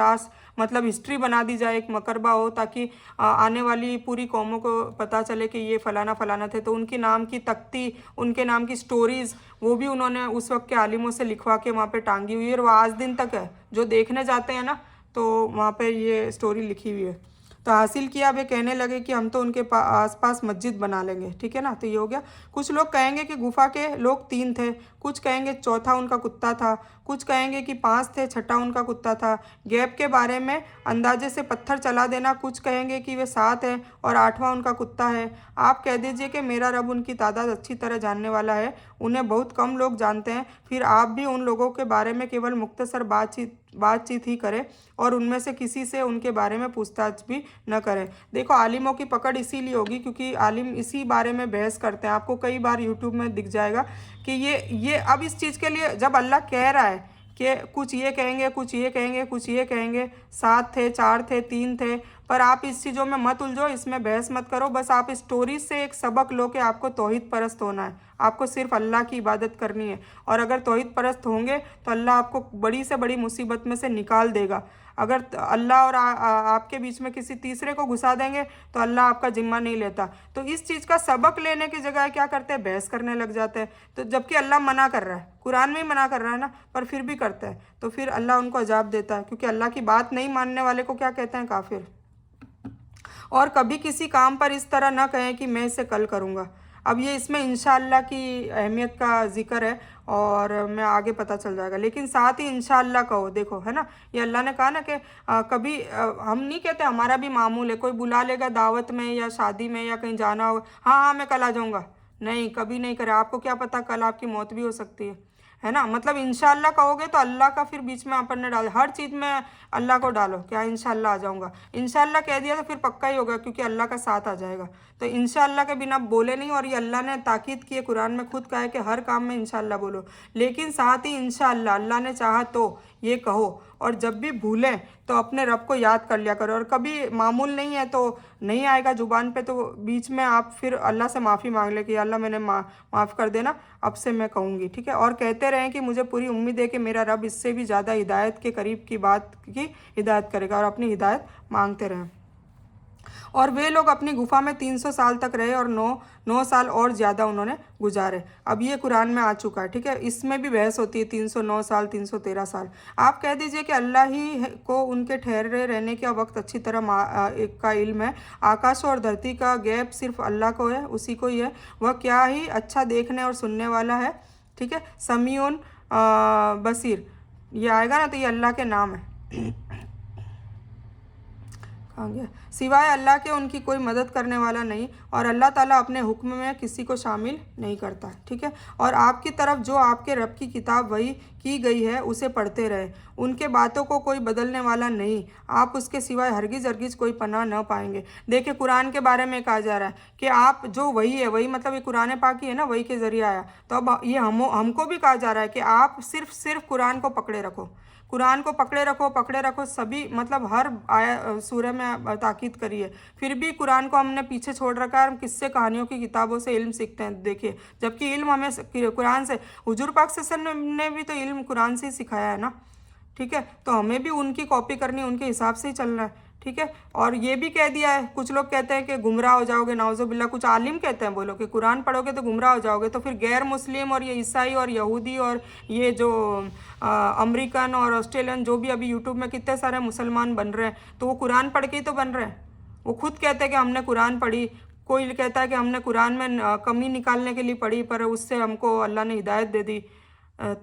मतलब हिस्ट्री बना दी जाए, एक मकरबा हो, ताकि आने वाली पूरी कौमों को पता चले कि ये फलाना फलाना थे। तो उनकी नाम की तख्ती, उनके नाम की स्टोरीज़, वो भी उन्होंने उस वक्त के आलिमों से लिखवा के वहाँ पे टांगी हुई है, और वो आज दिन तक है। जो देखने जाते हैं ना तो वहाँ पे ये स्टोरी लिखी हुई है। तो हासिल किया, वे कहने लगे कि हम तो उनके आसपास मस्जिद बना लेंगे। ठीक है ना। तो ये हो गया। कुछ लोग कहेंगे कि गुफा के लोग 3 थे, कुछ कहेंगे चौथा उनका कुत्ता था, कुछ कहेंगे कि 5 थे, छठा उनका कुत्ता था। गैप के बारे में अंदाजे से पत्थर चला देना, कुछ कहेंगे कि वे 7 है और 8वां उनका कुत्ता है। आप कह दीजिए कि मेरा रब उनकी तादाद अच्छी तरह जानने वाला है, उन्हें बहुत कम लोग जानते हैं। फिर आप भी उन लोगों के बारे में केवल मुख्तसर बातचीत ही करें, और उनमें से किसी से उनके बारे में पूछताछ भी न करें। देखो, आलिमों की पकड़ इसीलिए होगी क्योंकि आलिम इसी बारे में बहस करते हैं। आपको कई बार यूट्यूब में दिख जाएगा कि ये अब इस चीज़ के लिए जब अल्लाह कह रहा है कि कुछ ये कहेंगे, कुछ ये कहेंगे, कुछ ये कहेंगे, 7 थे, 4 थे, 3 थे, पर आप इस चीज़ों में मत उलझो, इसमें बहस मत करो। बस आप स्टोरी से एक सबक लो कि आपको तौहीद परस्त होना है, आपको सिर्फ अल्लाह की इबादत करनी है। और अगर तौहीद परस्त होंगे तो अल्लाह आपको बड़ी से बड़ी मुसीबत में से निकाल देगा। अगर अल्लाह और आपके बीच में किसी तीसरे को घुसा देंगे तो अल्लाह आपका जिम्मा नहीं लेता। तो इस चीज़ का सबक लेने की जगह क्या करते हैं, बहस करने लग जाते हैं। तो जबकि अल्लाह मना कर रहा है, कुरान में ही मना कर रहा है ना, पर फिर भी करते हैं। तो फिर अल्लाह उनको अजाब देता है, क्योंकि अल्लाह की बात नहीं मानने वाले को क्या कहते हैं, काफिर। और कभी किसी काम पर इस तरह ना कहें कि मैं इसे कल करूँगा। अब ये इसमें इंशाअल्लाह की अहमियत का जिक्र है, और मैं आगे पता चल जाएगा। लेकिन साथ ही इंशाअल्लाह कहो, देखो है ना, ये अल्लाह ने कहा ना कि कभी हम नहीं कहते, हमारा भी मामूल है, कोई बुला लेगा दावत में या शादी में या कहीं जाना होगा, हाँ हाँ मैं कल आ जाऊँगा, नहीं, कभी नहीं करे। आपको क्या पता कल आपकी मौत भी हो सकती है ना। मतलब इंशाअल्लाह कहोगे तो अल्लाह का फिर बीच में अपन ने डाल, हर चीज़ में अल्लाह को डालो, क्या इंशाअल्लाह आ जाऊँगा। इंशाअल्लाह कह दिया तो फिर पक्का ही होगा, क्योंकि अल्लाह का साथ आ जाएगा। तो इंशाअल्लाह के बिना बोले नहीं, और ये अल्लाह ने ताकीद की है, कुरान में खुद कहा है कि हर काम में इंशाअल्लाह बोलो। लेकिन साथ ही इंशाअल्लाह, अल्लाह ने चाहा तो ये कहो, और जब भी भूलें तो अपने रब को याद कर लिया करो। और कभी मामूल नहीं है तो नहीं आएगा ज़ुबान पे, तो बीच में आप फिर अल्लाह से माफ़ी मांग ले कि अल्लाह मैंने माफ़ कर देना, अब से मैं कहूँगी। ठीक है। और कहते रहें कि मुझे पूरी उम्मीद है कि मेरा रब इससे भी ज़्यादा हिदायत के करीब की बात की हिदायत करेगा, और अपनी हिदायत मांगते रहें। और वे लोग अपनी गुफा में 300 साल तक रहे, और 9 साल और ज़्यादा उन्होंने गुजारे। अब ये कुरान में आ चुका है। ठीक है। इसमें भी बहस होती है, 309 साल, 313 साल। आप कह दीजिए कि अल्लाह ही को उनके ठहरे रहने का वक्त अच्छी तरह का इल्म है। आकाश और धरती का गैप सिर्फ अल्लाह को है, उसी को ही है। वह क्या ही अच्छा देखने और सुनने वाला है। ठीक है। समीउन बसीर, ये आएगा ना, तो ये अल्लाह के नाम है। कहाँ गया। सिवाय अल्लाह के उनकी कोई मदद करने वाला नहीं, और अल्लाह ताला अपने हुक्म में किसी को शामिल नहीं करता। ठीक है, और आपकी तरफ जो आपके रब की किताब वही की गई है उसे पढ़ते रहे, उनके बातों को कोई बदलने वाला नहीं, आप उसके सिवाय हरगिज़ हरगिज़ कोई पनाह न पाएंगे। देखिए कुरान के बारे में कहा जा रहा है कि आप जो वही है, वही मतलब ये कुरान पाक ही है ना, वही के ज़रिए आया। तो अब ये हमको भी कहा जा रहा है कि आप सिर्फ कुरान को पकड़े रखो, कुरान को पकड़े रखो। सभी मतलब हर आया सूरह में ताकीद करी है, फिर भी कुरान को हमने पीछे छोड़ रखा है। हम किस्से कहानियों की किताबों से इल्म सीखते हैं, देखिए, जबकि इल्म हमें कुरान से, हुजूर पाक सल्लल्लाहु अलैहि वसल्लम ने भी तो इल्म कुरान से ही सिखाया है ना। ठीक है, तो हमें भी उनकी कॉपी करनी, उनके हिसाब से ही चलना है। ठीक है, और ये भी कह दिया है, कुछ लोग कहते हैं कि गुमराह हो जाओगे, नाउज़ुबिल्लाह, कुछ आलिम कहते हैं बोलो कि कुरान पढ़ोगे तो गुमराह हो जाओगे। तो फिर गैर मुस्लिम और ये ईसाई और यहूदी और ये जो अमेरिकन और ऑस्ट्रेलियन जो भी अभी यूट्यूब में कितने सारे मुसलमान बन रहे हैं, तो वो कुरान पढ़ के ही तो बन रहे हैं। वो खुद कहते हैं कि हमने कुरान पढ़ी, कोई कहता है कि हमने कुरान में कमी निकालने के लिए पढ़ी, पर उससे हमको अल्लाह ने हिदायत दे दी।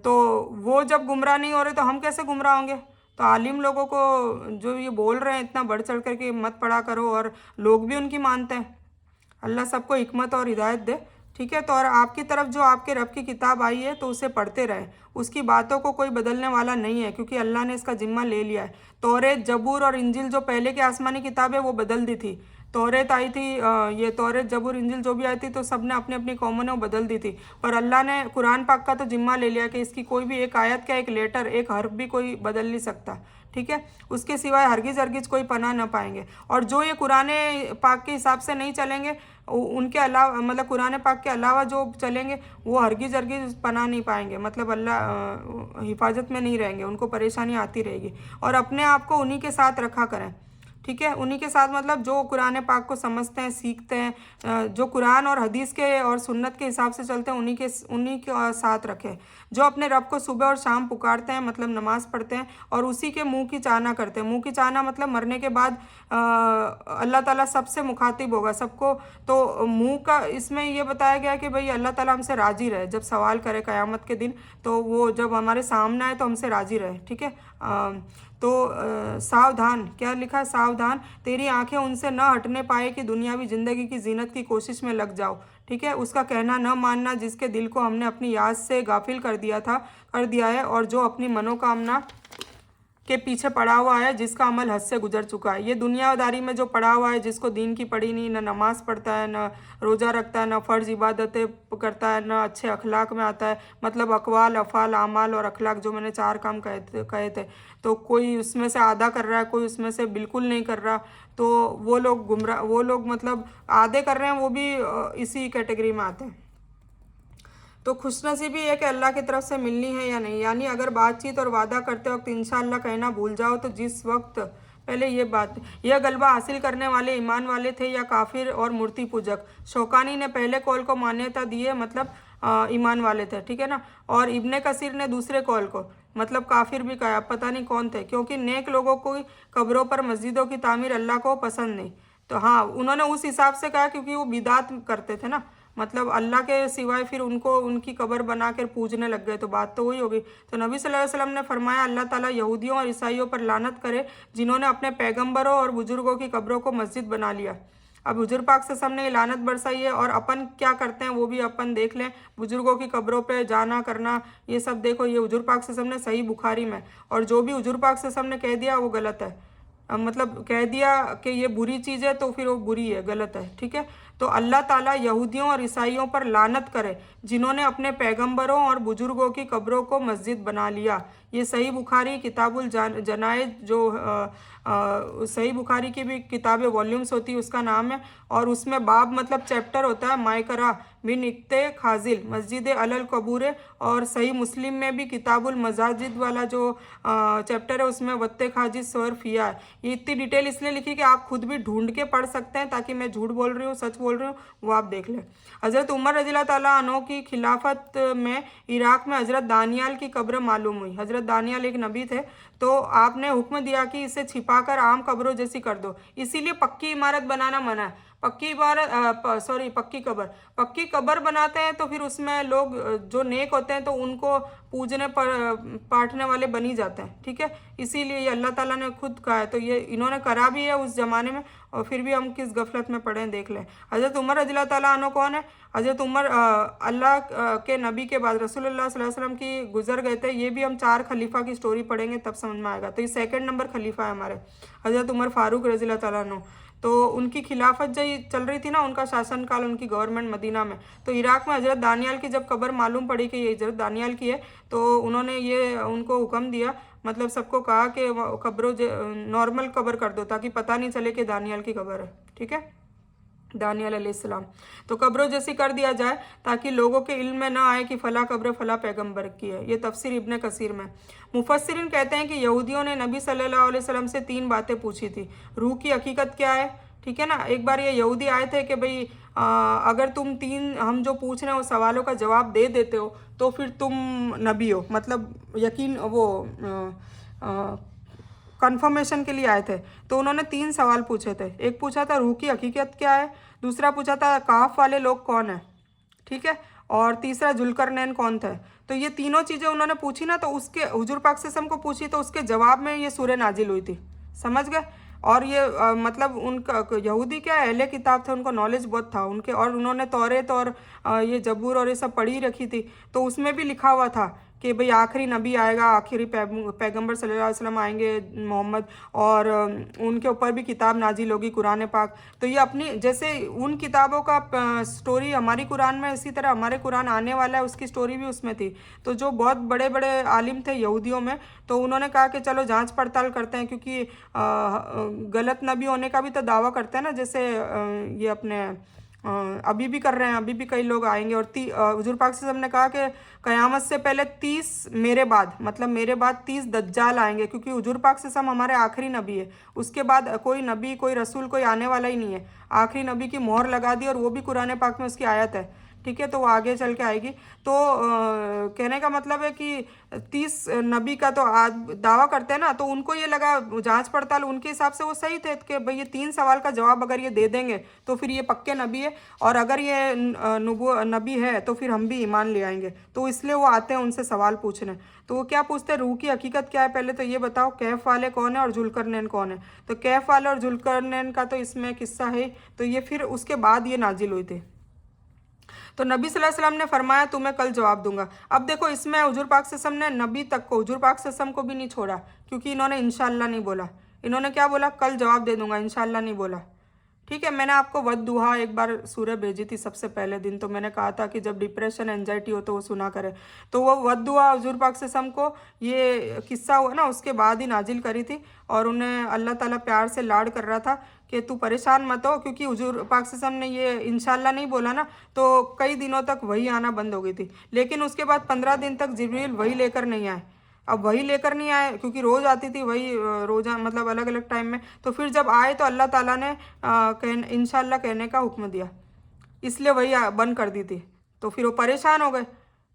तो वो जब गुमराह नहीं हो रहे तो हम कैसे गुमराह होंगे। तो आलिम लोगों को जो ये बोल रहे हैं इतना बढ़ चढ़ कर के मत पढ़ा करो, और लोग भी उनकी मानते हैं। अल्लाह सबको हिकमत और हिदायत दे। ठीक है, तो और आपकी तरफ जो आपके रब की किताब आई है तो उसे पढ़ते रहे, उसकी बातों को कोई बदलने वाला नहीं है, क्योंकि अल्लाह ने इसका जिम्मा ले लिया है। तौरेत, जबूर और इंजिल जो पहले की आसमानी किताब है वो बदल दी थी। तौरेत आई थी, ये तौरेत, जबूर, इंजिल जो भी आई थी तो सब ने अपनी अपनी कौमों ने बदल दी थी, पर अल्लाह ने कुरान पाक का तो जिम्मा ले लिया कि इसकी कोई भी एक आयत का एक लेटर, एक हर्फ भी कोई बदल नहीं सकता। ठीक है, उसके सिवाय हरगिज़ हरगिज़ कोई पनाह न पाएंगे। और जो ये कुरान पाक के हिसाब से नहीं चलेंगे, उनके अलावा मतलब कुरान पाक के अलावा जो चलेंगे वो हरगिज़ हरगिज़ पनाह नहीं पाएंगे, मतलब अल्लाह हिफाजत में नहीं रहेंगे, उनको परेशानी आती रहेगी। और अपने आप को उन्हीं के साथ रखा करें। ठीक है, उन्हीं के साथ मतलब जो कुरान पाक को समझते हैं, सीखते हैं, जो कुरान और हदीस के और सुन्नत के हिसाब से चलते हैं, उन्हीं के साथ रखें। जो अपने रब को सुबह और शाम पुकारते हैं, मतलब नमाज पढ़ते हैं, और उसी के मुंह की चाहना करते हैं। मुंह की चाहना मतलब मरने के बाद अल्लाह ताला सबसे मुखातिब होगा, सबको। तो मुंह का इसमें ये बताया गया कि भाई अल्लाह ताला हमसे राज़ी रहे, जब सवाल करे क़यामत के दिन, तो वो जब हमारे सामने आए तो हमसे राज़ी रहे। ठीक है, तो सावधान, क्या लिखा है, सावधान, तेरी आंखें उनसे न हटने पाए कि दुनियावी ज़िंदगी की जीनत की कोशिश में लग जाओ। ठीक है, उसका कहना न मानना जिसके दिल को हमने अपनी याद से गाफिल कर दिया है, और जो अपनी मनोकामना के पीछे पड़ा हुआ है, जिसका अमल हद से गुजर चुका है। ये दुनियादारी में जो पड़ा हुआ है, जिसको दीन की पड़ी नहीं, न नमाज पढ़ता है, न रोज़ा रखता है, न फ़र्ज़ इबादतें करता है, न अच्छे अखलाक में आता है, मतलब अक़वाल, अफ़ाल, आमाल और अखलाक, जो मैंने 4 काम कहे थे, तो कोई उसमें से आधा कर रहा है, कोई उसमें से बिल्कुल नहीं कर रहा, तो वो लोग मतलब आधे कर रहे हैं, वो भी इसी कैटेगरी में आते हैं। तो खुशनसीबी है कि अल्लाह की तरफ से मिलनी है या नहीं, यानी अगर बातचीत और वादा करते वक्त इंशाअल्लाह कहना भूल जाओ, तो जिस वक्त पहले यह गलबा हासिल करने वाले ईमान वाले थे या काफिर और मूर्ति पूजक। शौकानी ने पहले कौल को मान्यता दी है, मतलब ईमान वाले थे, ठीक है ना, और इब्ने कसीर ने दूसरे कौल को मतलब काफिर भी कहा, पता नहीं कौन थे, क्योंकि नेक लोगों को कब्रों पर मस्जिदों की तामीर अल्लाह को पसंद नहीं। तो हाँ, उन्होंने उस हिसाब से कहा क्योंकि वो बिदात करते थे ना, मतलब अल्लाह के सिवाय फिर उनको उनकी कब्र बना कर पूजने लग गए, तो बात तो वही होगी। तो नबी सल्लल्लाहु अलैहि वसल्लम ने फरमाया, अल्लाह ताला यहूदियों और ईसाइयों पर लानत करे जिन्होंने अपने पैगंबरों और बुजुर्गों की कब्रों को मस्जिद बना लिया। अब हुजूर पाक से सबने ये लानत बरसाई है, और अपन क्या करते हैं वो भी अपन देख लें। बुजुर्गों की कब्रों पे जाना करना ये सब देखो, ये हुजूर पाक से सबने सही बुखारी में, और जो भी हुजूर पाक से सबने कह दिया वो गलत है, मतलब कह दिया कि ये बुरी चीज़ है तो फिर वो बुरी है, गलत है। ठीक है, तो अल्लाह ताला यहूदियों और ईसाइयों पर लानत करे जिन्होंने अपने पैगंबरों और बुजुर्गों की कब्रों को मस्जिद बना लिया। ये सही बुखारी किताबुल जनाइज, जो सही बुखारी की भी किताबें वॉल्यूम्स होती है, उसका नाम है, और उसमें बाब मतलब चैप्टर होता है मायकरा बिन इक्ते खाजिल मस्जिद अलल कबूरे, और सही मुस्लिम में भी किताबुल मजाजिद वाला जो चैप्टर है उसमें वत्ते खाजिद सोर फिया है। ये इतनी डिटेल इसलिए लिखी कि आप खुद भी ढूंढ के पढ़ सकते हैं, ताकि मैं झूठ बोल रही हूँ सच बोल रही हूँ वो आप देख लें। हज़रत उमर रज़ियल्लाहु ताला अन्हु की खिलाफत में इराक़ में हज़रत दानियाल की कब्र मालूम हुई। हज़रत दानियाल एक नबी थे, तो आपने हुक्म दिया कि इसे छिपाकर आम कब्रों जैसी कर दो, इसीलिए पक्की इमारत बनाना मना है। पक्की इबारत पक्की कब्र बनाते हैं तो फिर उसमें लोग जो नेक होते हैं तो उनको पूजने पर पाठने वाले बन ही जाते हैं, ठीक है। इसीलिए ये अल्लाह ताला ने खुद कहा है, तो ये इन्होंने करा भी है उस ज़माने में, और फिर भी हम किस गफलत में पड़े हैं देख लें। हज़रत उमर रज़ी अल्लाह ताला अन्हु कौन है? हज़रत उमर अल्लाह के नबी के बाद रसूलुल्लाह सल्लल्लाहु अलैहि वसल्लम की गुजर गए थे। ये भी हम 4 खलीफा की स्टोरी पढ़ेंगे तब समझ में आएगा। तो ये 2nd नंबर खलीफा है हमारे, हज़रत उमर फ़ारूक रज़ी अल्लाह ताला अन्हु। तो उनकी खिलाफत जो चल रही थी ना, उनका शासनकाल, उनकी गवर्नमेंट मदीना में, तो इराक़ में हज़रत दानियाल की जब कब्र मालूम पड़ी कि ये हज़रत दानियाल की है, तो उन्होंने ये उनको हुक्म दिया, मतलब सबको कहा कि कब्रों नॉर्मल कब्र कर दो ताकि पता नहीं चले कि दानियाल की कब्र है, ठीक है, दानियाल अलैहिस्सलाम। तो कब्रों जैसी कर दिया जाए ताकि लोगों के इल्म में ना आए कि फ़ला कब्र फ़ला पैगंबर की है। ये तफसीर इब्न कसीर में। मुफस्सिरीन कहते हैं कि यहूदियों ने नबी सल्लल्लाहु अलैहि वसल्लम से 3 बातें पूछी थी। रूह की हकीकत क्या है, ठीक है ना। एक बार ये यहूदी आए थे कि भाई अगर तुम 3 हम जो पूछ रहे हैं उस सवालों का जवाब दे देते हो तो फिर तुम नबी हो, मतलब यकीन वो कन्फर्मेशन के लिए आए थे। तो उन्होंने 3 सवाल पूछे थे। एक पूछा था रूह की हकीकत क्या है, दूसरा पूछा था काफ वाले लोग कौन है, ठीक है, और तीसरा जुल्करनैन कौन थे। तो ये तीनों चीज़ें उन्होंने पूछी ना, तो उसके हुजूर पाक सल्लल्लाहु अलैहि वसल्लम को पूछी, तो उसके जवाब में ये सूरह नाजिल हुई थी, समझ गए। और ये मतलब उनका यहूदी क्या अहले किताब थे, उनको नॉलेज बहुत था उनके, और उन्होंने तौरेत और ये जबूर और ये सब पढ़ी रखी थी। तो उसमें भी लिखा हुआ था कि भाई आखिरी नबी आएगा, आखिरी पैगंबर सल्लल्लाहु अलैहि वसल्लम आएंगे मोहम्मद, और उनके ऊपर भी किताब नाजिल होगी कुरान पाक। तो ये अपनी जैसे उन किताबों का स्टोरी हमारी कुरान में, इसी तरह हमारे कुरान आने वाला है उसकी स्टोरी भी उसमें थी। तो जो बहुत बड़े बड़े आलिम थे यहूदियों में, तो उन्होंने कहा कि चलो जांच पड़ताल करते हैं, क्योंकि गलत नबी होने का भी तो दावा करते हैं ना, जैसे ये अपने अभी भी कर रहे हैं, अभी भी कई लोग आएंगे। और हुजूर पाक सल्लल्लाहु अलैहि वसल्लम ने कहा कि क़यामत से पहले 30 मेरे बाद, मतलब मेरे बाद 30 दज्जाल आएंगे, क्योंकि हुजूर पाक सल्लल्लाहु अलैहि वसल्लम हमारे आखिरी नबी है। उसके बाद कोई नबी, कोई रसूल, कोई आने वाला ही नहीं है। आखिरी नबी की मोहर लगा दी, और वो भी कुरान पाक में उसकी आयत है, ठीक है, तो वो आगे चल के आएगी। तो कहने का मतलब है कि 30 नबी का तो दावा करते हैं ना, तो उनको ये लगा जांच पड़ताल उनके हिसाब से वो सही थे कि भाई ये 3 सवाल का जवाब अगर ये दे देंगे तो फिर ये पक्के नबी है, और अगर ये नबी है तो फिर हम भी ईमान ले आएंगे। तो इसलिए वो आते हैं उनसे सवाल पूछने। तो वो क्या पूछते हैं, रूह की हकीकत क्या है, पहले तो ये बताओ कैफ वाले कौन है और जुल्करनैन कौन है। तो कैफ वाले और जुल्करनैन का तो इसमें किस्सा है, तो ये फिर उसके बाद ये नाजिल हुई थी। तो नबी सल्लल्लाहु अलैहि वसल्लम ने फरमाया तुम्हें कल जवाब दूंगा। अब देखो इसमें हुजूर पाक सल्लल्लाहु अलैहि वसल्लम ने नबी तक को, हुजूर पाक सल्लल्लाहु अलैहि वसल्लम को भी नहीं छोड़ा, क्योंकि इन्होंने इंशाअल्लाह नहीं बोला। इन्होंने क्या बोला, कल जवाब दे दूंगा, इंशाअल्लाह नहीं बोला, ठीक है। मैंने आपको वद्दुहा एक बार सूरह भेजी थी सबसे पहले दिन, तो मैंने कहा था कि जब डिप्रेशन एंजाइटी हो तो वो सुना करे। तो वो वद्दुहा हुजूर पाक सल्लल्लाहु अलैहि वसल्लम को ये किस्सा हुआ ना, उसके बाद ही नाजिल करी थी, और उन्हें अल्लाह ताला प्यार से लाड कर रहा था कि तू परेशान मत हो, क्योंकि हुजूर पाक सल्लल्लाहु अलैहि वसल्लम ने ये इंशाअल्लाह नहीं बोला ना, तो कई दिनों तक वही आना बंद हो गई थी। लेकिन उसके बाद 15 दिन तक जिब्रील वही लेकर नहीं आए। अब वही लेकर नहीं आए, क्योंकि रोज़ आती थी वही, रोज़ा मतलब अलग अलग टाइम में। तो फिर जब आए तो अल्लाह ताला ने इंशाअल्लाह कहने का हुक्म दिया, इसलिए वही बंद कर दी थी। तो फिर वो परेशान हो गए,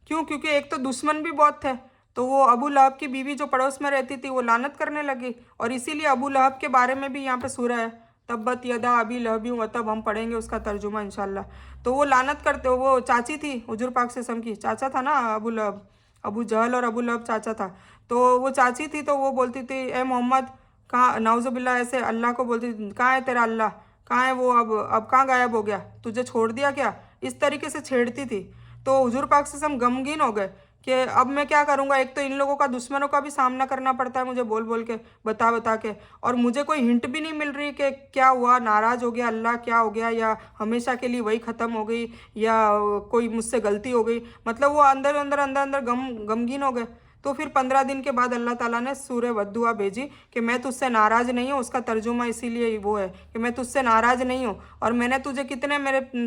क्यों, क्योंकि एक तो दुश्मन भी बहुत थे। तो वो अबू लहब की बीवी जो पड़ोस में रहती थी वो लानत करने लगी, और इसीलिए अबू लहब के बारे में भी यहाँ पे सूरह है, तब्बत यदा अबी लहबी व तब, हम पढ़ेंगे उसका तर्जुमा इंशाल्लाह। तो वो लानत करते, वो चाची थी हुजूर पाक सल्लल्लाहु अलैहि वसल्लम की, चाचा था ना अबू लहब, अबू जहल और अबू लहब चाचा था। तो वो चाची थी, तो वो बोलती थी ए मोहम्मद, कहाँ, नाउजुबिल्लाह, ऐसे अल्लाह को बोलती थी, कहाँ है तेरा अल्लाह, कहाँ है वो, अब कहाँ गायब हो गया, तुझे छोड़ दिया क्या, इस तरीके से छेड़ती थी। तो हुजूर पाक से हम गमगीन हो गए कि अब मैं क्या करूँगा, एक तो इन लोगों का, दुश्मनों का भी सामना करना पड़ता है मुझे बोल बोल के, बता बता के, और मुझे कोई हिंट भी नहीं मिल रही कि क्या हुआ, नाराज़ हो गया अल्लाह, क्या हो गया, या हमेशा के लिए वही ख़त्म हो गई, या कोई मुझसे गलती हो गई। मतलब वो अंदर अंदर अंदर अंदर गमगीन हो गए। तो फिर 15 दिन के बाद अल्लाह ताला ने सूरह वद्दुआ भेजी कि मैं तुझसे नाराज़ नहीं हूँ। उसका तर्जुमा इसीलिए वो है कि मैं तुझसे नाराज़ नहीं हूँ, और मैंने तुझे कितने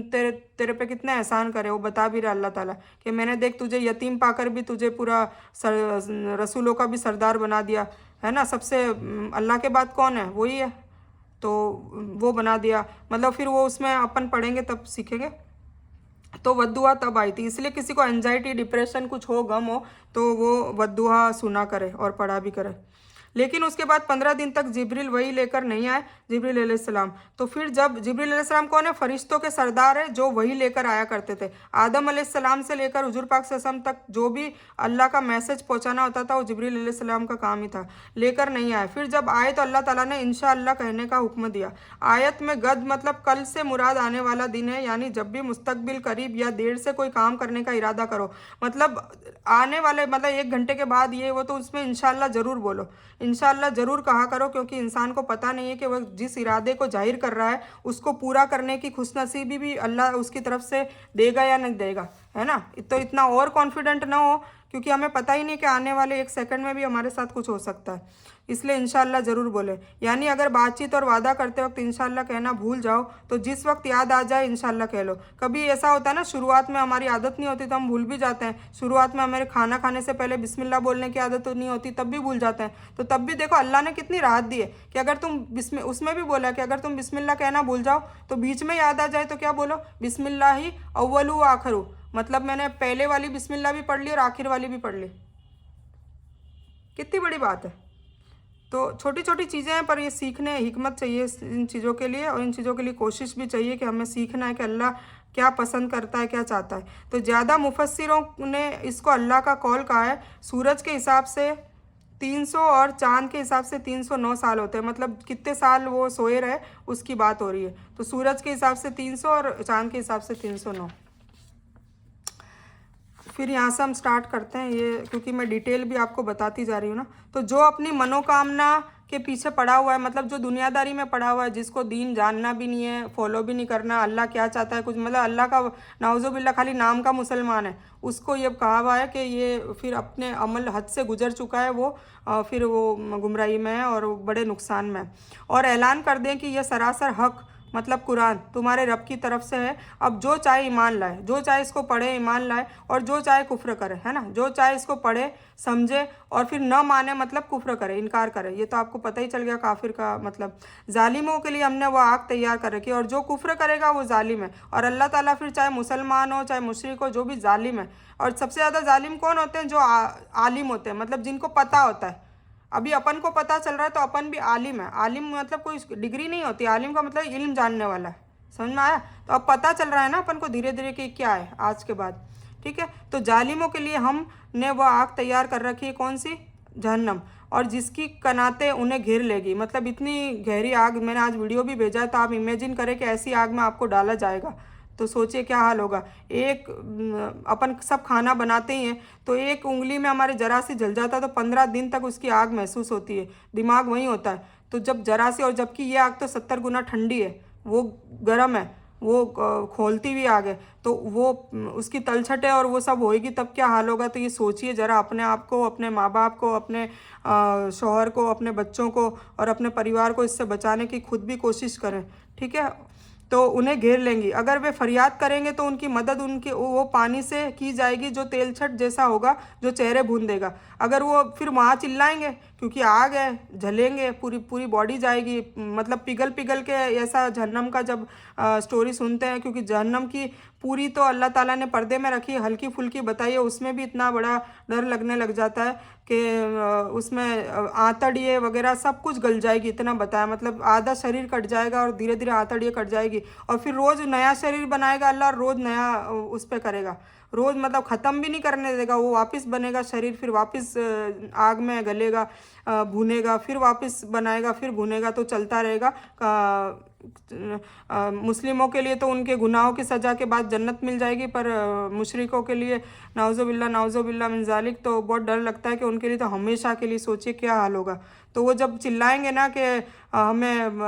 तेरे पे कितने एहसान करे, वो बता भी रहा अल्लाह ताला कि मैंने देख तुझे यतीम पाकर भी तुझे पूरा रसूलों का भी सरदार बना दिया है ना, सबसे अल्लाह के बाद कौन है, वही है, तो वो बना दिया। मतलब फिर वो उसमें अपन पढ़ेंगे तब सीखेंगे। तो वद्दुआ तब आई थी, इसलिए किसी को एंजाइटी, डिप्रेशन कुछ हो, गम हो, तो वो वद्दुआ सुना करे और पढ़ा भी करे। लेकिन उसके बाद 15 दिन तक जिब्रील वही लेकर नहीं आए, जिब्रील अलैहिस्सलाम। तो फिर जब जिब्रील अलैहिस्सलाम कौन है? फरिश्तों के सरदार है, जो वही लेकर आया करते थे। आदम अलैहिस्सलाम से लेकर हुजूर पाक सल्लल्लाहु अलैहि वसल्लम तक जो भी अल्लाह का मैसेज पहुंचाना होता था वो जिब्रील अलैहिस्सलाम का काम ही था, लेकर नहीं आए। फिर जब आए तो अल्लाह ताला ने इंशाअल्लाह कहने का हुक्म दिया। आयत में गद मतलब कल से मुराद आने वाला दिन है, यानी जब भी मुस्तकबिल, करीब या देर से कोई काम करने का इरादा करो, मतलब आने वाले मतलब 1 घंटे के बाद ये वो, तो उसमें इंशाअल्लाह ज़रूर बोलो, इंशाअल्लाह ज़रूर कहा करो, क्योंकि इंसान को पता नहीं है कि वह जिस इरादे को जाहिर कर रहा है उसको पूरा करने की खुशनसीबी भी अल्लाह उसकी तरफ से देगा या नहीं देगा, है ना। तो इतना और कॉन्फिडेंट ना हो, क्योंकि हमें पता ही नहीं कि आने वाले 1 सेकंड में भी हमारे साथ कुछ हो सकता है, इसलिए इंशाअल्लाह ज़रूर बोले। यानी अगर बातचीत और वादा करते वक्त इंशाअल्लाह कहना भूल जाओ तो जिस वक्त याद आ जाए इंशाअल्लाह कह लो। कभी ऐसा होता है ना, शुरुआत में हमारी आदत नहीं होती तो हम भूल भी जाते हैं। शुरुआत में हमारे खाना खाने से पहले बिस्मिल्लाह बोलने की आदत नहीं होती, तब भी भूल जाते हैं। तो तब भी देखो अल्लाह ने कितनी राहत दी है कि अगर तुम उसमें भी बोला कि अगर तुम बिस्मिल्लाह कहना भूल जाओ तो बीच में याद आ जाए तो क्या बोलो? बिस्मिल्लाही अव्वलु व आखिरु, मतलब मैंने पहले वाली बिस्मिल्लाह भी पढ़ ली और आखिर वाली भी पढ़ ली। कितनी बड़ी बात है। तो छोटी छोटी चीज़ें हैं, पर ये सीखने हिकमत चाहिए इन चीज़ों के लिए, और इन चीज़ों के लिए कोशिश भी चाहिए कि हमें सीखना है कि अल्लाह क्या पसंद करता है, क्या चाहता है। तो ज़्यादा मुफस्सिरों ने इसको अल्लाह का कौल कहा है। सूरज के हिसाब से 300 और चाँद के हिसाब से 309 साल होते हैं, मतलब कितने साल वो सोए रहे उसकी बात हो रही है। तो सूरज के हिसाब से 300 और चाँद के हिसाब से 309। फिर यहाँ से हम स्टार्ट करते हैं ये, क्योंकि मैं डिटेल भी आपको बताती जा रही हूँ ना। तो जो अपनी मनोकामना के पीछे पड़ा हुआ है, मतलब जो दुनियादारी में पड़ा हुआ है, जिसको दीन जानना भी नहीं है, फॉलो भी नहीं करना, अल्लाह क्या चाहता है कुछ, मतलब अल्लाह का नाउज़ुबिल्लाह खाली नाम का मुसलमान है, उसको ये कहा हुआ है कि ये फिर अपने अमल हद से गुजर चुका है, वो फिर वो गुमराही में है और बड़े नुकसान में है। और ऐलान कर दें कि यह सरासर हक, मतलब कुरान तुम्हारे रब की तरफ से है। अब जो चाहे ईमान लाए, जो चाहे इसको पढ़े ईमान लाए, और जो चाहे कुफ्र करे, है ना, जो चाहे इसको पढ़े समझे और फिर न माने मतलब कुफ्र करे, इनकार करे। ये तो आपको पता ही चल गया काफिर का मतलब। जालिमों के लिए हमने वो आग तैयार कर रखी है, और जो कुफ्र करेगा वो जालिम है। और अल्लाह ताला फिर चाहे मुसलमान हो चाहे मुशरिक हो, जो भी जालिम है, और सबसे ज़्यादा जालिम कौन होते हैं? जो आलिम होते हैं, मतलब जिनको पता होता है। अभी अपन को पता चल रहा है तो अपन भी आलिम है। आलिम मतलब कोई डिग्री नहीं होती, आलिम का मतलब इल्म जानने वाला है, समझ में आया। तो अब पता चल रहा है ना अपन को धीरे धीरे कि क्या है आज के बाद, ठीक है। तो जालिमों के लिए हमने वह आग तैयार कर रखी है, कौन सी? जहन्नम, और जिसकी कनातें उन्हें घेर लेगी। मतलब इतनी गहरी आग, मैंने आज वीडियो भी भेजा है, तो आप इमेजिन करें कि ऐसी आग में आपको डाला जाएगा तो सोचिए क्या हाल होगा। एक अपन सब खाना बनाते ही हैं, तो एक उंगली में हमारे जरा सी जल जाता है तो 15 दिन तक उसकी आग महसूस होती है, दिमाग वहीं होता है। तो जब जरा सी, और जबकि ये आग तो 70 गुना ठंडी है, वो गर्म है, वो खोलती हुई आग है, तो वो उसकी तलछट है और वो सब होएगी, तब क्या हाल होगा। तो ये सोचिए ज़रा, अपने आप को, अपने माँ बाप को, अपने शौहर को, अपने बच्चों को और अपने परिवार को इससे बचाने की खुद भी कोशिश करें, ठीक है। तो उन्हें घेर लेंगी। अगर वे फरियाद करेंगे तो उनकी मदद उनके वो पानी से की जाएगी जो तेलछट जैसा होगा, जो चेहरे भून देगा। अगर वो फिर वहाँ चिल्लाएंगे, क्योंकि आग है, जलेंगे, पूरी पूरी बॉडी जाएगी, मतलब पिघल पिघल के। ऐसा जहन्नम का जब स्टोरी सुनते हैं, क्योंकि जहन्नम की पूरी तो अल्लाह ताला ने पर्दे में रखी, हल्की फुल्की बताई है, उसमें भी इतना बड़ा डर लगने लग जाता है कि उसमें आंतड़िए वगैरह सब कुछ गल जाएगी, इतना बताया। मतलब आधा शरीर कट जाएगा और धीरे धीरे आंतड़िए कट जाएगी, और फिर रोज़ नया शरीर बनाएगा अल्लाह, और रोज़ नया उस पर करेगा, रोज़ मतलब ख़त्म भी नहीं करने देगा, वो वापस बनेगा शरीर, फिर वापस आग में गलेगा, भुनेगा, फिर वापस बनाएगा, फिर भुनेगा, तो चलता रहेगा। मुस्लिमों के लिए तो उनके गुनाहों की सज़ा के बाद जन्नत मिल जाएगी, पर मुशरिकों के लिए नाउज़ुबिल्लाह मिन ज़ालिक, तो बहुत डर लगता है कि उनके लिए तो हमेशा के लिए सोचिए क्या हाल होगा। तो वो जब चिल्लाएंगे ना कि हमें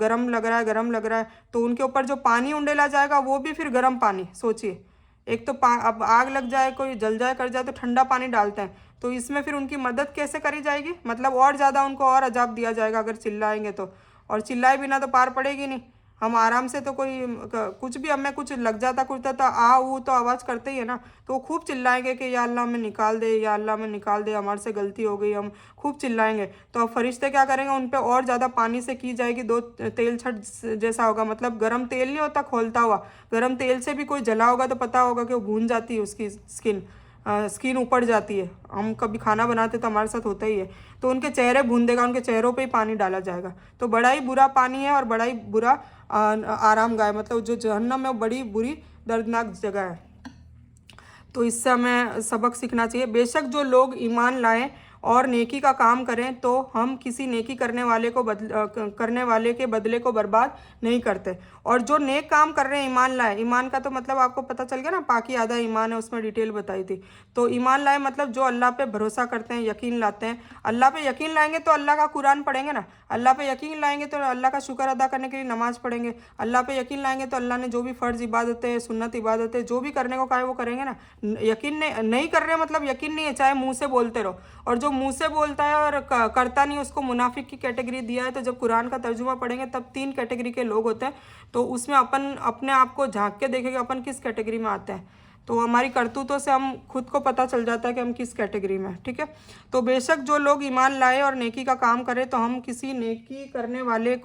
गरम लग रहा है, गरम लग रहा है, तो उनके ऊपर जो पानी उंडेला जाएगा वो भी फिर गर्म पानी। सोचिए, एक तो अब आग लग जाए, कोई जल जाए, कर जाए, तो ठंडा पानी डालते हैं, तो इसमें फिर उनकी मदद कैसे करी जाएगी? मतलब और ज़्यादा उनको और अजाब दिया जाएगा अगर चिल्लाएंगे तो, और चिल्लाए बिना तो पार पड़ेगी नहीं। हम आराम से तो कोई कुछ भी हमें कुछ लग जाता कुछ तो आ वो तो आवाज़ करते ही है ना, तो वो खूब चिल्लाएंगे कि या अल्लाह हमें निकाल दे, या अल्लाह हमें निकाल दे, हमारे से गलती हो गई, हम खूब चिल्लाएंगे। तो अब फरिश्ते क्या करेंगे? उन पर और ज़्यादा पानी से की जाएगी, दो तेल छट जैसा होगा, मतलब गर्म तेल नहीं होता खोलता हुआ, गर्म तेल से भी कोई जला होगा तो पता होगा कि वो भून जाती है उसकी स्किन, स्किन ऊपर जाती है, हम कभी खाना बनाते तो हमारे साथ होता ही है, तो उनके चेहरे भून देगा, उनके चेहरों पे ही पानी डाला जाएगा। तो बड़ा ही बुरा पानी है और बड़ा ही बुरा आरामगाह है, मतलब जो जहन्नम है वो बड़ी बुरी दर्दनाक जगह है। तो इससे हमें सबक सीखना चाहिए। बेशक जो लोग ईमान लाएं और नेकी का काम करें तो हम किसी नेकी करने वाले के बदले को बर्बाद नहीं करते। और जो नेक काम कर रहे हैं ईमान लाए, ईमान का तो मतलब आपको पता चल गया ना, पाकी आधा ईमान है, उसमें डिटेल बताई थी। तो ईमान लाए मतलब जो अल्लाह पे भरोसा करते हैं, यकीन लाते हैं। अल्लाह पे यकीन लाएंगे तो अल्लाह का कुरान पढ़ेंगे ना, अल्लाह पे यकीन लाएंगे तो अल्लाह का शुक्र अदा करने के लिए नमाज पढ़ेंगे, अल्लाह पे यकीन लाएंगे तो अल्लाह ने जो भी फ़र्ज़ इबादतें, सुन्नत इबादतें जो भी करने को कहा है वो करेंगे ना। यकीन नहीं कर रहे मतलब यकीन नहीं है, चाहे मुंह से बोलते रहो। और जो मुंह से बोलता है और करता नहीं, उसको मुनाफिक की कैटेगरी दिया है। तो जब कुरान का तर्जुमा पढ़ेंगे तब 3 कैटेगरी के लोग होते हैं, तो उसमें अपन अपने आप को झांक के देखेंगे अपन किस कैटेगरी में आते हैं। तो हमारी करतूतों से हम खुद को पता चल जाता है कि हम किस कैटेगरी में, ठीक है। तो बेशक जो लोग ईमान लाए और नेकी का काम करें तो हम किसी नेकी करने वाले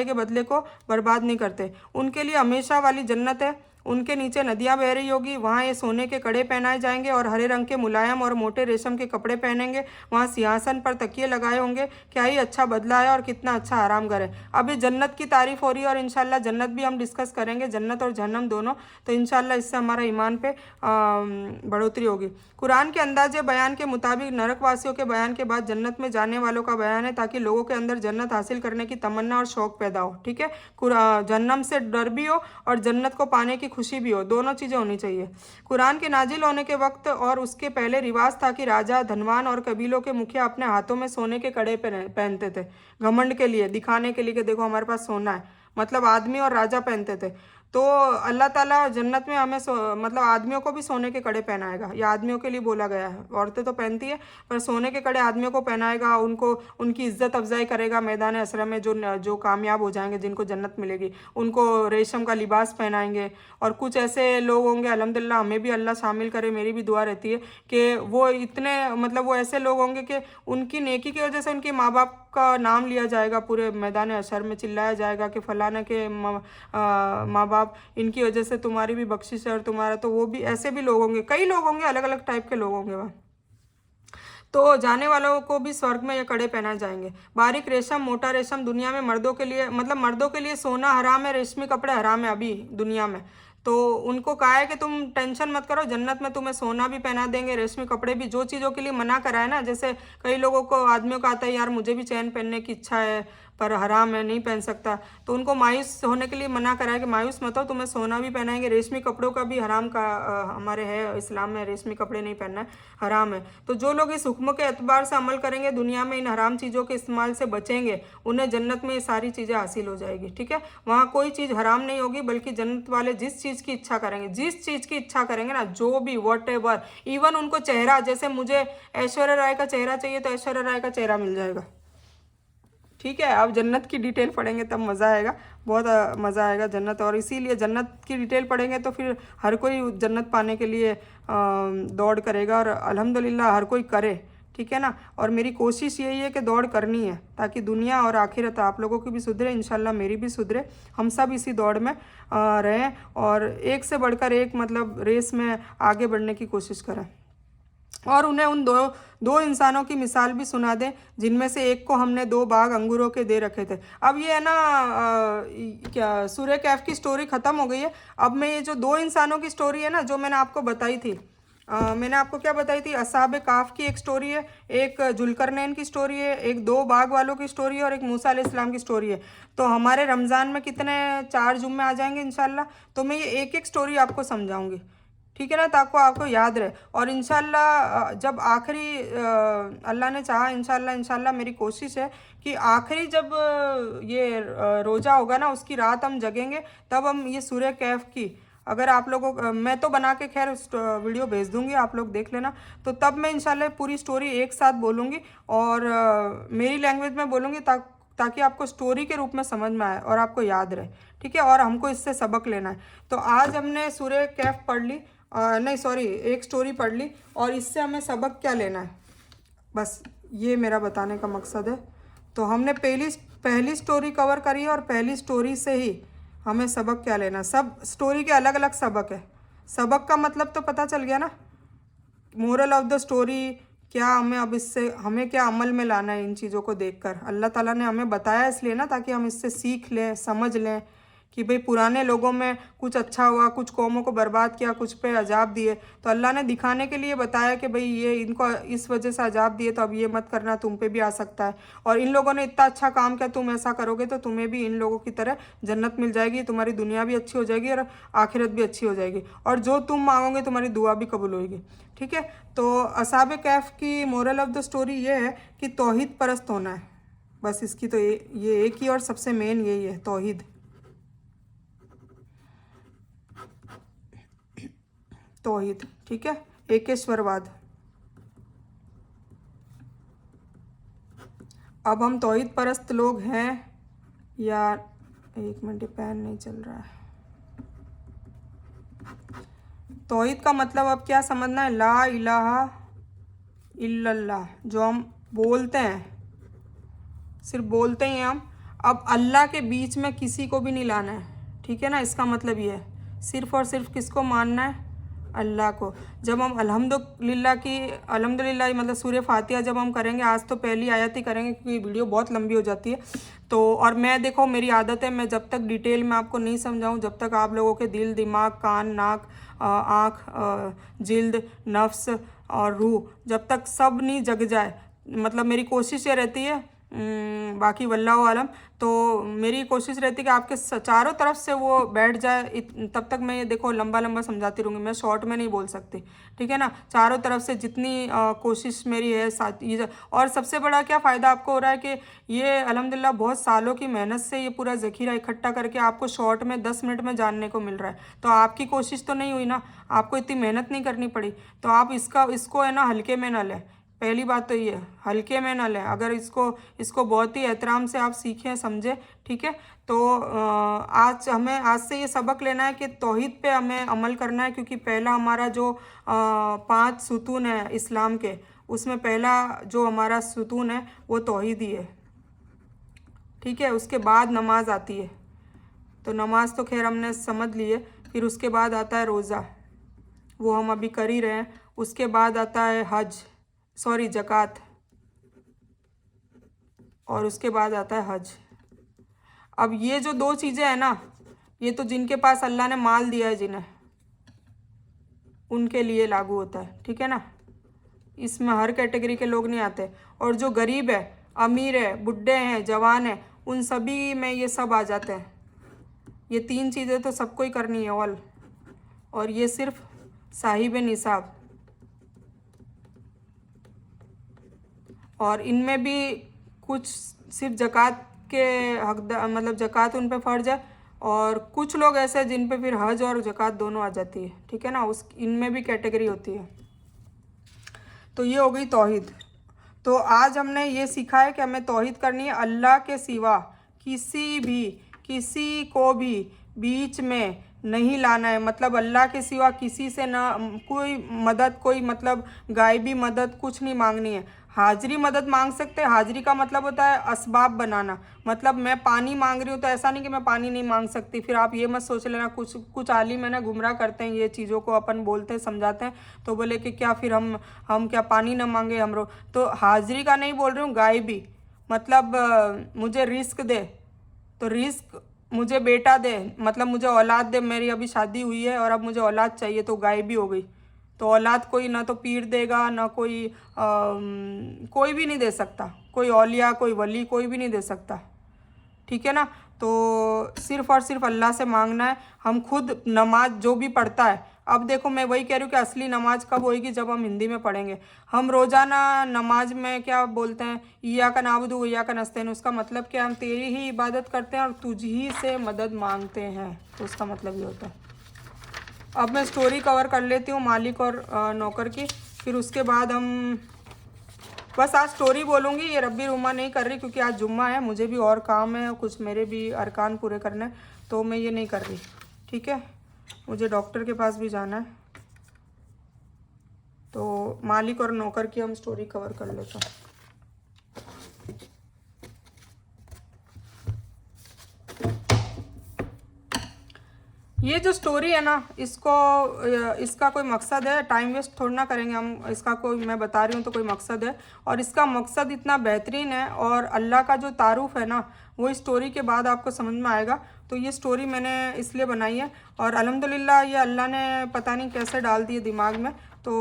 के बदले को बर्बाद नहीं करते। उनके लिए हमेशा वाली जन्नत है, उनके नीचे नदियां बह रही होगी, वहाँ ये सोने के कड़े पहनाए जाएंगे और हरे रंग के मुलायम और मोटे रेशम के कपड़े पहनेंगे। वहाँ सिंहासन पर तकिए लगाए होंगे। क्या ही अच्छा बदला है और कितना अच्छा आराम घर है। अभी जन्नत की तारीफ हो रही है और इंशाल्लाह जन्नत भी हम डिस्कस करेंगे, जन्नत और जहन्नम दोनों। तो इंशाल्लाह इससे हमारा ईमान पे बढ़ोतरी होगी। कुरान के अंदाजे बयान के मुताबिक नरकवासियों के बयान के बाद जन्नत में जाने वालों का बयान है, ताकि लोगों के अंदर जन्नत हासिल करने की तमन्ना और शौक पैदा हो, ठीक है। जहन्नम से डर भी हो और जन्नत को पाने की खुशी भी हो, दोनों चीज़ें होनी चाहिए। कुरान के नाजिल होने के वक्त और उसके पहले रिवाज था कि राजा, धनवान और कबीलों के मुखिया अपने हाथों में सोने के कड़े पहनते थे, घमंड के लिए, दिखाने के लिए कि देखो हमारे पास सोना है। मतलब आदमी और राजा पहनते थे। तो अल्लाह ताला जन्नत में हमें मतलब आदमियों को भी सोने के कड़े पहनाएगा। ये आदमियों के लिए बोला गया है, औरतें तो पहनती है, पर सोने के कड़े आदमियों को पहनाएगा, उनको उनकी इज्जत अफजाई करेगा। मैदान असर में जो कामयाब हो जाएंगे, जिनको जन्नत मिलेगी, उनको रेशम का लिबास पहनाएंगे। और कुछ ऐसे लोग होंगे, अल्हम्दुलिल्लाह हमें भी अल्लाह शामिल करे, मेरी भी दुआ रहती है कि वो इतने मतलब वो ऐसे लोग होंगे कि उनकी नेकी की वजह से उनके माँ बाप का नाम लिया जाएगा, पूरे मैदान अशर में चिल्लाया जाएगा कि फलाना के माँ बाप, इनकी वजह से तुम्हारी भी बख्शिश है और तुम्हारा। तो वो भी ऐसे भी लोग होंगे, कई लोग होंगे, अलग अलग टाइप के लोग होंगे वहाँ। तो जाने वालों को भी स्वर्ग में ये कड़े पहनाए जाएंगे। बारीक रेशम, मोटा रेशम दुनिया में मर्दों के लिए, मतलब मर्दों के लिए सोना हराम है, रेशमी कपड़े हराम है अभी दुनिया में। तो उनको कहा है कि तुम टेंशन मत करो, जन्नत में तुम्हें सोना भी पहना देंगे, रेशमी कपड़े भी। जो चीज़ों के लिए मना करा है ना, जैसे कई लोगों को, आदमियों को आता है यार मुझे भी चैन पहनने की इच्छा है पर हराम है, नहीं पहन सकता, तो उनको मायूस होने के लिए मना करा है कि मायूस मत हो, तुम्हें सोना भी पहनाएंगे। रेशमी कपड़ों का भी हराम का हमारे है इस्लाम में, रेशमी कपड़े नहीं पहनना है, हराम है। तो जो लोग इस हुक्म के एतबार से अमल करेंगे, दुनिया में इन हराम चीज़ों के इस्तेमाल से बचेंगे, उन्हें जन्नत में ये सारी चीज़ें हासिल हो जाएगी, ठीक है। वहाँ कोई चीज़ हराम नहीं होगी, बल्कि जन्नत वाले जिस चीज़ की इच्छा करेंगे, जिस चीज़ की इच्छा करेंगे ना, जो भी वॉट एवर, इवन उनको चेहरा, जैसे मुझे ऐश्वर्या राय का चेहरा चाहिए तो ऐश्वर्या राय का चेहरा मिल जाएगा, ठीक है। आप जन्नत की डिटेल पढ़ेंगे तब मज़ा आएगा, बहुत मज़ा आएगा जन्नत। और इसीलिए जन्नत की डिटेल पढ़ेंगे तो फिर हर कोई जन्नत पाने के लिए दौड़ करेगा, और अल्हम्दुलिल्लाह हर कोई करे, ठीक है ना। और मेरी कोशिश यही है कि दौड़ करनी है, ताकि दुनिया और आखिरत आप लोगों की भी सुधरे, इंशाल्लाह मेरी भी सुधरे, हम सब इसी दौड़ में रहें और एक से बढ़कर एक मतलब रेस में आगे बढ़ने की कोशिश करें। और उन्हें उन दो इंसानों की मिसाल भी सुना दें, जिनमें से एक को हमने 2 बाग अंगूरों के दे रखे थे। अब ये है ना क्या सूरह कैफ की स्टोरी ख़त्म हो गई है। अब मैं ये जो 2 इंसानों की स्टोरी है ना, जो मैंने आपको बताई थी, मैंने आपको क्या बताई थी, असहाबे काफ की एक स्टोरी है, एक जुल्करनैन की स्टोरी है, एक 2 बाग वालों की स्टोरी है और एक मूसा अलैहिस्सलाम की स्टोरी है। तो हमारे रमज़ान में कितने 4 जुम्मे आ जाएंगे इंशाल्लाह, तो मैं ये एक एक स्टोरी आपको समझाऊंगी, ठीक है ना, ताकि आपको याद रहे। और इंशाल्लाह जब आखिरी अल्लाह ने चाहा, इंशाल्लाह मेरी कोशिश है कि आखिरी जब ये रोज़ा होगा ना, उसकी रात हम जगेंगे, तब हम ये सूरह कैफ की, अगर आप लोगों को मैं तो बना के खैर वीडियो भेज दूंगी, आप लोग देख लेना, तो तब मैं इंशाल्लाह पूरी स्टोरी एक साथ बोलूँगी और मेरी लैंग्वेज में बोलूँगी, ताकि आपको स्टोरी के रूप में समझ में आए और आपको याद रहे, ठीक है। और हमको इससे सबक लेना है। तो आज हमने सूरह कैफ पढ़ ली, नहीं सॉरी, एक स्टोरी पढ़ ली, और इससे हमें सबक क्या लेना है, बस ये मेरा बताने का मकसद है। तो हमने पहली स्टोरी कवर करी है, और पहली स्टोरी से ही हमें सबक क्या लेना। सब स्टोरी के अलग अलग सबक है, सबक का मतलब तो पता चल गया ना, मोरल ऑफ द स्टोरी क्या, हमें अब इससे हमें क्या अमल में लाना है इन चीज़ों को देखकर। अल्लाह ताला ने हमें बताया इसलिए ना, ताकि हम इससे सीख लें, समझ लें कि भाई पुराने लोगों में कुछ अच्छा हुआ, कुछ कौमों को बर्बाद किया, कुछ पे अजाब दिए, तो अल्लाह ने दिखाने के लिए बताया कि भाई ये इनको इस वजह से अजाब दिए, तो अब ये मत करना, तुम पे भी आ सकता है। और इन लोगों ने इतना अच्छा काम किया, तुम ऐसा करोगे तो तुम्हें भी इन लोगों की तरह जन्नत मिल जाएगी, तुम्हारी दुनिया भी अच्छी हो जाएगी और आखिरत भी अच्छी हो जाएगी, और जो तुम मांगोगे तुम्हारी दुआ भी कबूल होगी। ठीक है, तो असहाब कहफ की मोरल ऑफ द स्टोरी ये है कि तौहीद परस्त होना है, बस इसकी तो ये एक ही और सबसे मेन यही है, तौहीद। तौहीद, ठीक है, एकेश्वरवाद। अब हम तौहीद परस्त लोग हैं या, एक मिनट पेन नहीं चल रहा है। तौहीद का मतलब अब क्या समझना है, ला इलाहा इल्लल्लाह, जो हम बोलते हैं, सिर्फ बोलते ही हम, अब अल्लाह के बीच में किसी को भी नहीं लाना है। ठीक है ना, इसका मतलब ये है, सिर्फ और सिर्फ किसको मानना है, अल्लाह को। जब हम अल्हम्दुलिल्लाह मतलब सूर्य फातिहा जब हम करेंगे, आज तो पहली आयत ही करेंगे क्योंकि वीडियो बहुत लंबी हो जाती है, तो और मैं देखो मेरी आदत है, मैं जब तक डिटेल में आपको नहीं समझाऊं, जब तक आप लोगों के दिल, दिमाग, कान, नाक, आँख, जिल्द, नफ्स और रूह, जब तक सब नहीं जग जाए, मतलब मेरी कोशिश ये रहती है, बाकी वल्लाहु आलम, तो मेरी कोशिश रहती है कि आपके चारों तरफ से वो बैठ जाए, तब तक मैं ये देखो लंबा लंबा समझाती रहूँगी, मैं शॉर्ट में नहीं बोल सकती। ठीक है ना, चारों तरफ से जितनी कोशिश मेरी है साथ ये, और सबसे बड़ा क्या फ़ायदा आपको हो रहा है कि ये अल्हम्दुलिल्लाह बहुत सालों की मेहनत से ये पूरा ज़ख़ीरा इकट्ठा करके आपको शॉर्ट में 10 मिनट में जानने को मिल रहा है। तो आपकी कोशिश तो नहीं हुई ना, आपको इतनी मेहनत नहीं करनी पड़ी, तो आप इसको है ना हल्के में ना लें। पहली बात तो ये, हल्के में ना लें, अगर इसको बहुत ही एहतराम से आप सीखें, समझें। ठीक है, तो आज से ये सबक लेना है कि तौहीद पे हमें अमल करना है, क्योंकि पहला हमारा जो 5 सुतून है इस्लाम के, उसमें पहला जो हमारा सुतून है वो तौहीद ही है। ठीक है, उसके बाद नमाज आती है, तो नमाज तो खैर हमने समझ ली है, फिर उसके बाद आता है रोज़ा, वो हम अभी कर ही रहे हैं, उसके बाद आता है ज़कात, और उसके बाद आता है हज। अब ये जो 2 चीज़ें हैं ना, ये तो जिनके पास अल्लाह ने माल दिया है, जिन्हें, उनके लिए लागू होता है। ठीक है ना, इसमें हर कैटेगरी के लोग नहीं आते, और जो गरीब है, अमीर है, बुढ़े हैं, जवान है, उन सभी में ये सब आ जाते हैं। ये 3 चीज़ें तो सबको ही करनी है ऑल, और ये सिर्फ साहिब निसाब, और इनमें भी कुछ सिर्फ ज़कात के हकदार, मतलब ज़कात उन पे फ़र्ज है, और कुछ लोग ऐसे हैं जिन पे फिर हज और ज़कात दोनों आ जाती है। ठीक है ना, इनमें भी कैटेगरी होती है। तो ये हो गई तौहीद। तो आज हमने ये सीखा है कि हमें तौहीद करनी है, अल्लाह के सिवा किसी को भी बीच में नहीं लाना है, मतलब अल्लाह के सिवा किसी से ना कोई मदद, कोई मतलब गायबी मदद कुछ नहीं मांगनी है। हाजिरी मदद मांग सकते हैं, हाजिरी का मतलब होता है असबाब बनाना, मतलब मैं पानी मांग रही हूँ तो ऐसा नहीं कि मैं पानी नहीं मांग सकती, फिर आप ये मत सोच लेना। कुछ आलिम है ना गुमराह करते हैं ये चीज़ों को, अपन बोलते हैं, समझाते हैं, तो बोले कि क्या फिर हम क्या पानी ना मांगे हमरो, तो हाजिरी का नहीं बोल रही हूँ, गायबी, मतलब मुझे रिस्क दे, तो रिस्क, मुझे बेटा दे, मतलब मुझे औलाद दे, मेरी अभी शादी हुई है और अब मुझे औलाद चाहिए, तो गायबी हो गई। तो औलाद कोई ना तो पीर देगा, ना कोई भी नहीं दे सकता, कोई औलिया, कोई वली, कोई भी नहीं दे सकता। ठीक है ना, तो सिर्फ़ और सिर्फ अल्लाह से मांगना है। हम खुद नमाज जो भी पढ़ता है, अब देखो मैं वही कह रही हूँ कि असली नमाज कब होएगी, जब हम हिंदी में पढ़ेंगे। हम रोज़ाना नमाज में क्या बोलते हैं, इय्याका नअबुदु व इय्याका नस्तईन, उसका मतलब क्या, हम तेरी ही इबादत करते हैं और तुझ ही से मदद मांगते हैं, तो उसका मतलब ये होता है। अब मैं स्टोरी कवर कर लेती हूँ मालिक और नौकर की, फिर उसके बाद हम, बस आज स्टोरी बोलूँगी, ये रब्बी रुमा नहीं कर रही क्योंकि आज जुम्मा है, मुझे भी और काम है, कुछ मेरे भी अरकान पूरे करने, तो मैं ये नहीं कर रही। ठीक है, मुझे डॉक्टर के पास भी जाना है, तो मालिक और नौकर की हम स्टोरी कवर कर लेते हैं। ये जो स्टोरी है ना, इसका कोई मकसद है, टाइम वेस्ट थोड़ा ना करेंगे हम, इसका कोई, मैं बता रही हूँ तो कोई मकसद है, और इसका मकसद इतना बेहतरीन है, और अल्लाह का जो तारुफ है ना, वो इस स्टोरी के बाद आपको समझ में आएगा। तो ये स्टोरी मैंने इसलिए बनाई है, और अल्हम्दुलिल्लाह ये अल्लाह ने पता नहीं कैसे डाल दी है दिमाग में। तो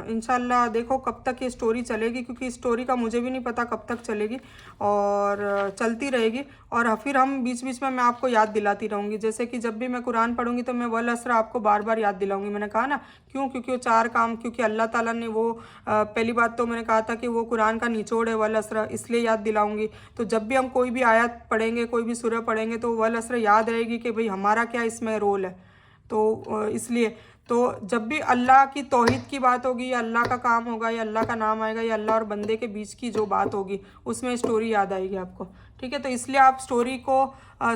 इंशाल्लाह देखो कब तक ये स्टोरी चलेगी, क्योंकि इस स्टोरी का मुझे भी नहीं पता कब तक चलेगी, और चलती रहेगी। और फिर हम बीच बीच में मैं आपको याद दिलाती रहूँगी, जैसे कि जब भी मैं कुरान पढ़ूंगी तो मैं वल असर आपको बार बार याद दिलाऊंगी। मैंने कहा ना क्यों, क्योंकि वो 4 काम, क्योंकि अल्लाह ताला ने वो पहली बात तो मैंने कहा था कि वो कुरान का निचोड़ है वल असर, इसलिए याद दिलाऊंगी। तो जब भी हम कोई भी आयत पढ़ेंगे, कोई भी सूरह पढ़ेंगे, तो वल असर याद रहेगी कि भाई हमारा क्या इसमें रोल है। तो इसलिए तो जब भी अल्लाह की तौहीद की बात होगी, या अल्लाह का काम होगा, या अल्लाह का नाम आएगा, या अल्लाह और बंदे के बीच की जो बात होगी, उसमें स्टोरी याद आएगी आपको। ठीक है, तो इसलिए आप स्टोरी को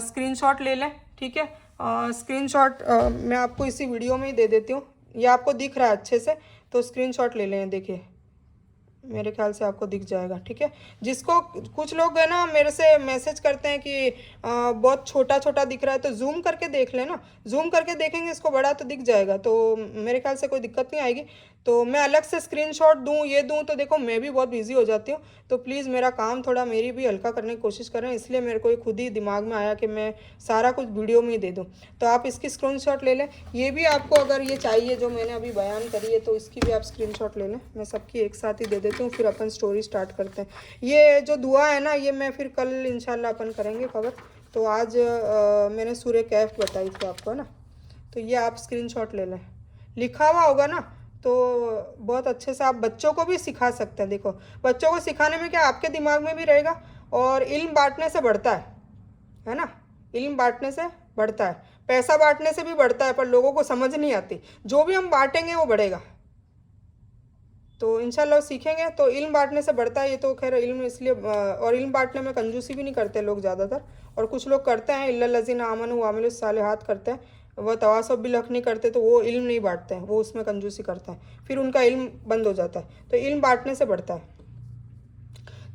स्क्रीनशॉट ले लें। ठीक है, स्क्रीनशॉट मैं आपको इसी वीडियो में ही दे देती हूँ, ये आपको दिख रहा है अच्छे से, तो स्क्रीनशॉट ले लें। देखिए मेरे ख्याल से आपको दिख जाएगा। ठीक है, जिसको कुछ लोग है ना मेरे से मैसेज करते हैं कि बहुत छोटा छोटा दिख रहा है, तो जूम करके देख लेना, जूम करके देखेंगे इसको बड़ा तो दिख जाएगा, तो मेरे ख्याल से कोई दिक्कत नहीं आएगी। तो मैं अलग से स्क्रीनशॉट दूं, ये दूं, तो देखो मैं भी बहुत बिजी हो जाती हूँ, तो प्लीज़ मेरा काम थोड़ा मेरी भी हल्का करने की कोशिश करें, इसलिए मेरे को खुद ही दिमाग में आया कि मैं सारा कुछ वीडियो में ही दे दूँ। तो आप इसकी स्क्रीनशॉट ले लें। ये भी आपको अगर ये चाहिए जो मैंने अभी बयान करी है, तो इसकी भी आप स्क्रीनशॉट ले लें। मैं सबकी एक साथ ही दे देती हूँ, फिर अपन स्टोरी स्टार्ट करते हैं। ये जो दुआ है ना, ये मैं फिर कल इंशाल्लाह अपन करेंगे कवर। तो आज मैंने सूरह कैफ बताई थी आपको ना, तो ये आप स्क्रीनशॉट ले लें। लिखा हुआ होगा ना, तो बहुत अच्छे से आप बच्चों को भी सिखा सकते हैं। देखो बच्चों को सिखाने में क्या, आपके दिमाग में भी रहेगा, और इल्म बांटने से बढ़ता है ना, इल्म बांटने से बढ़ता है, पैसा बांटने से भी बढ़ता है, पर लोगों को समझ नहीं आती। जो भी हम बांटेंगे वो बढ़ेगा, तो इंशाल्लाह सीखेंगे तो इल्म बांटने से बढ़ता है। ये तो खैर इल्म इसलिए, और इल्म बांटने में कंजूसी भी नहीं करते लोग ज़्यादातर, और कुछ लोग करते हैं, इल्लल्लज़ीना आमनू व अमिलुस सालिहात करते हैं, वह तवासब बिल हक़ नहीं करते, तो वो इल्म नहीं बांटते हैं, वो उसमें कंजूसी करते हैं, फिर उनका इल्म बंद हो जाता है। तो इल्म बांटने से बढ़ता है।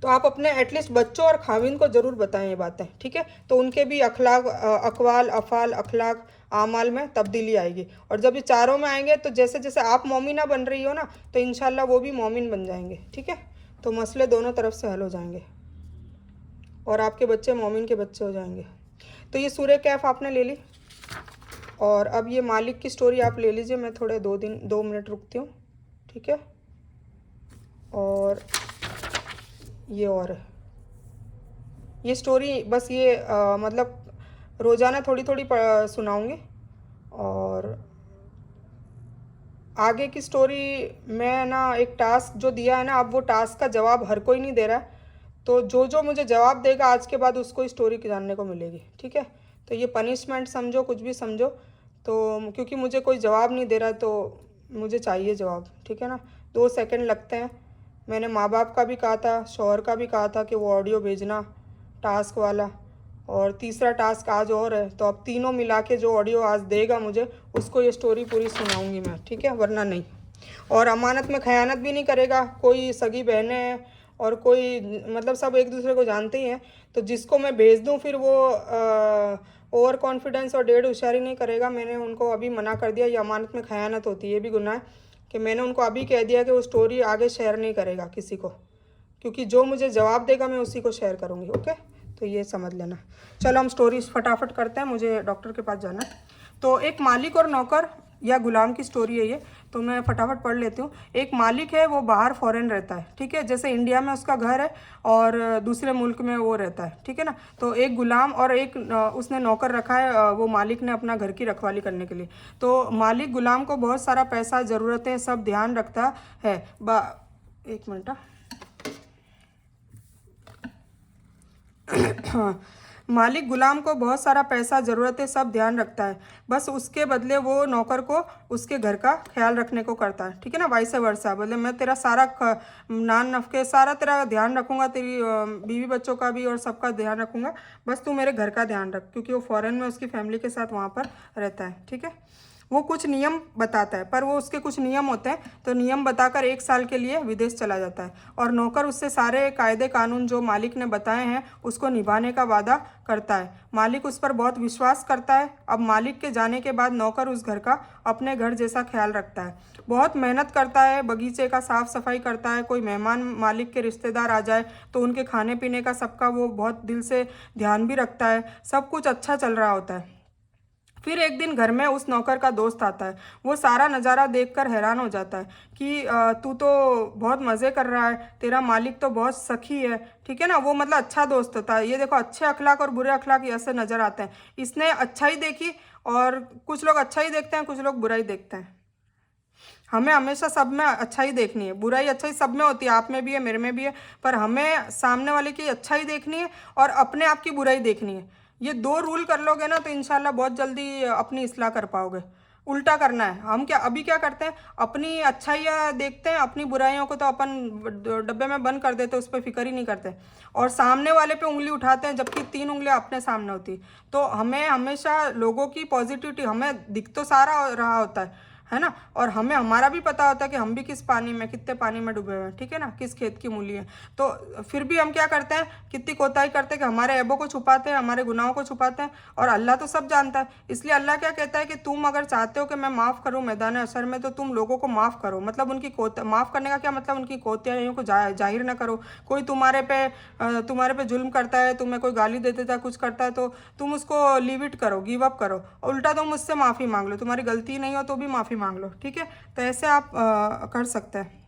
तो आप अपने एटलीस्ट बच्चों और खाविन को ज़रूर बताएं ये बातें। ठीक है, तो उनके भी अखलाक, अकवाल, अफ़ाल, अखलाक, आमाल में तब्दीली आएगी। और जब ये चारों में आएंगे, तो जैसे जैसे आप मोमिना बन रही हो ना, तो इंशाल्लाह वो भी मोमिन बन जाएंगे। ठीक है, तो मसले दोनों तरफ से हल हो जाएंगे, और आपके बच्चे मोमिन के बच्चे हो जाएंगे। तो ये सूरह कैफ आपने ले ली, और अब ये मालिक की स्टोरी आप ले लीजिए। मैं थोड़े 2 मिनट रुकती हूँ। ठीक है, और ये और है ये स्टोरी, बस ये मतलब रोज़ाना थोड़ी थोड़ी सुनाऊंगी, और आगे की स्टोरी मैं ना एक टास्क जो दिया है ना, अब वो टास्क का जवाब हर कोई नहीं दे रहा है, तो जो जो मुझे जवाब देगा आज के बाद उसको स्टोरी जानने को मिलेगी। ठीक है, तो ये पनिशमेंट समझो, कुछ भी समझो, तो क्योंकि मुझे कोई जवाब नहीं दे रहा है, तो मुझे चाहिए जवाब। ठीक है ना, 2 सेकंड लगते हैं। मैंने माँ बाप का भी कहा था, शौहर का भी कहा था कि वो ऑडियो भेजना टास्क वाला, और तीसरा टास्क आज और है, तो अब तीनों मिला के जो ऑडियो आज देगा मुझे, उसको ये स्टोरी पूरी सुनाऊंगी मैं। ठीक है, वरना नहीं। और अमानत में खयानत भी नहीं करेगा कोई, सगी बहनें हैं और कोई, मतलब सब एक दूसरे को जानते ही हैं, तो जिसको मैं भेज दूँ फिर वो ओवर कॉन्फिडेंस और डेढ़ होशियारी नहीं करेगा। मैंने उनको अभी मना कर दिया, ये अमानत में खयानत होती है, ये भी गुनाह है, कि मैंने उनको अभी कह दिया कि वो स्टोरी आगे शेयर नहीं करेगा किसी को, क्योंकि जो मुझे जवाब देगा मैं उसी को शेयर करूँगी। ओके, तो ये समझ लेना। चलो हम स्टोरी फटाफट करते हैं, मुझे डॉक्टर के पास जाना है। तो एक मालिक और नौकर या गुलाम की स्टोरी है ये, तो मैं फटाफट पढ़ लेती हूँ। एक मालिक है, वो बाहर फॉरेन रहता है। ठीक है, जैसे इंडिया में उसका घर है और दूसरे मुल्क में वो रहता है। ठीक है ना, तो एक गुलाम और एक उसने नौकर रखा है, वो मालिक ने अपना घर की रखवाली करने के लिए। तो मालिक गुलाम को बहुत सारा पैसा, ज़रूरतें सब ध्यान रखता है। एक मिनट, हाँ, मालिक गुलाम को बहुत सारा पैसा, ज़रूरतें सब ध्यान रखता है, बस उसके बदले वो नौकर को उसके घर का ख्याल रखने को करता है। ठीक है ना, वाइस वर्सा, मतलब मैं तेरा सारा नान नफके सारा तेरा ध्यान रखूँगा, तेरी बीवी बच्चों का भी और सबका ध्यान रखूँगा, बस तू मेरे घर का ध्यान रख, क्योंकि वो फॉरेन में उसकी फैमिली के साथ वहाँ पर रहता है। ठीक है, वो कुछ नियम बताता है, पर वो उसके कुछ नियम होते हैं, तो नियम बताकर 1 साल के लिए विदेश चला जाता है और नौकर उससे सारे कायदे कानून जो मालिक ने बताए हैं उसको निभाने का वादा करता है। मालिक उस पर बहुत विश्वास करता है। अब मालिक के जाने के बाद नौकर उस घर का अपने घर जैसा ख्याल रखता है, बहुत मेहनत करता है, बगीचे का साफ सफाई करता है, कोई मेहमान मालिक के रिश्तेदार आ जाए तो उनके खाने पीने का सबका वो बहुत दिल से ध्यान भी रखता है। सब कुछ अच्छा चल रहा होता है। फिर एक दिन घर में उस नौकर का दोस्त आता है। वो सारा नज़ारा देखकर हैरान हो जाता है कि तू तो बहुत मज़े कर रहा है, तेरा मालिक तो बहुत सखी है, ठीक है ना। वो मतलब अच्छा दोस्त होता है। ये देखो, अच्छे अखलाक और बुरे अखलाक ऐसे नज़र आते हैं। इसने अच्छाई देखी, और कुछ लोग अच्छा ही देखते हैं, कुछ लोग बुराई देखते हैं। हमें हमेशा सब में अच्छाई देखनी है, बुराई अच्छाई सब में होती है, आप में भी है, मेरे में भी है, पर हमें सामने वाले की अच्छाई देखनी है और अपने आप की बुराई देखनी है। ये 2 रूल कर लोगे ना तो इंशाल्लाह बहुत जल्दी अपनी इस्लाह कर पाओगे। उल्टा करना है। हम क्या अभी क्या करते हैं, अपनी अच्छाइयाँ देखते हैं, अपनी बुराइयों को तो अपन डब्बे में बंद कर देते, उस पर फिक्र ही नहीं करते, और सामने वाले पे उंगली उठाते हैं जबकि 3 उंगलियां अपने सामने होती। तो हमें हमेशा लोगों की पॉजिटिविटी, हमें दिख तो सारा रहा होता है ना, और हमें हमारा भी पता होता है कि हम भी किस पानी में, कितने पानी में डूबे हुए हैं, ठीक है ना, किस खेत की मूली है। तो फिर भी हम क्या करते हैं, कितनी कोताही करते हैं कि हमारे ऐबों को छुपाते हैं, हमारे गुनाहों को छुपाते हैं, और अल्लाह तो सब जानता है। इसलिए अल्लाह क्या कहता है कि तुम अगर चाहते हो कि मैं माफ़ करूँ मैदान अशर में, तो तुम लोगों को माफ़ करो। मतलब उनकी माफ़ करने का क्या मतलब, उनकी कोताहियों को जाहिर ना करो। कोई तुम्हारे पे जुल्म करता है, तुम्हें कोई गाली दे देता है, कुछ करता है, तो तुम उसको लीव इट करो, गिव अप करो, उल्टा तुम मुझसे माफ़ी मांग लो। तुम्हारी गलती नहीं हो तो भी माफ़ी मांग लो, ठीक है। तो ऐसे आप कर सकते हैं।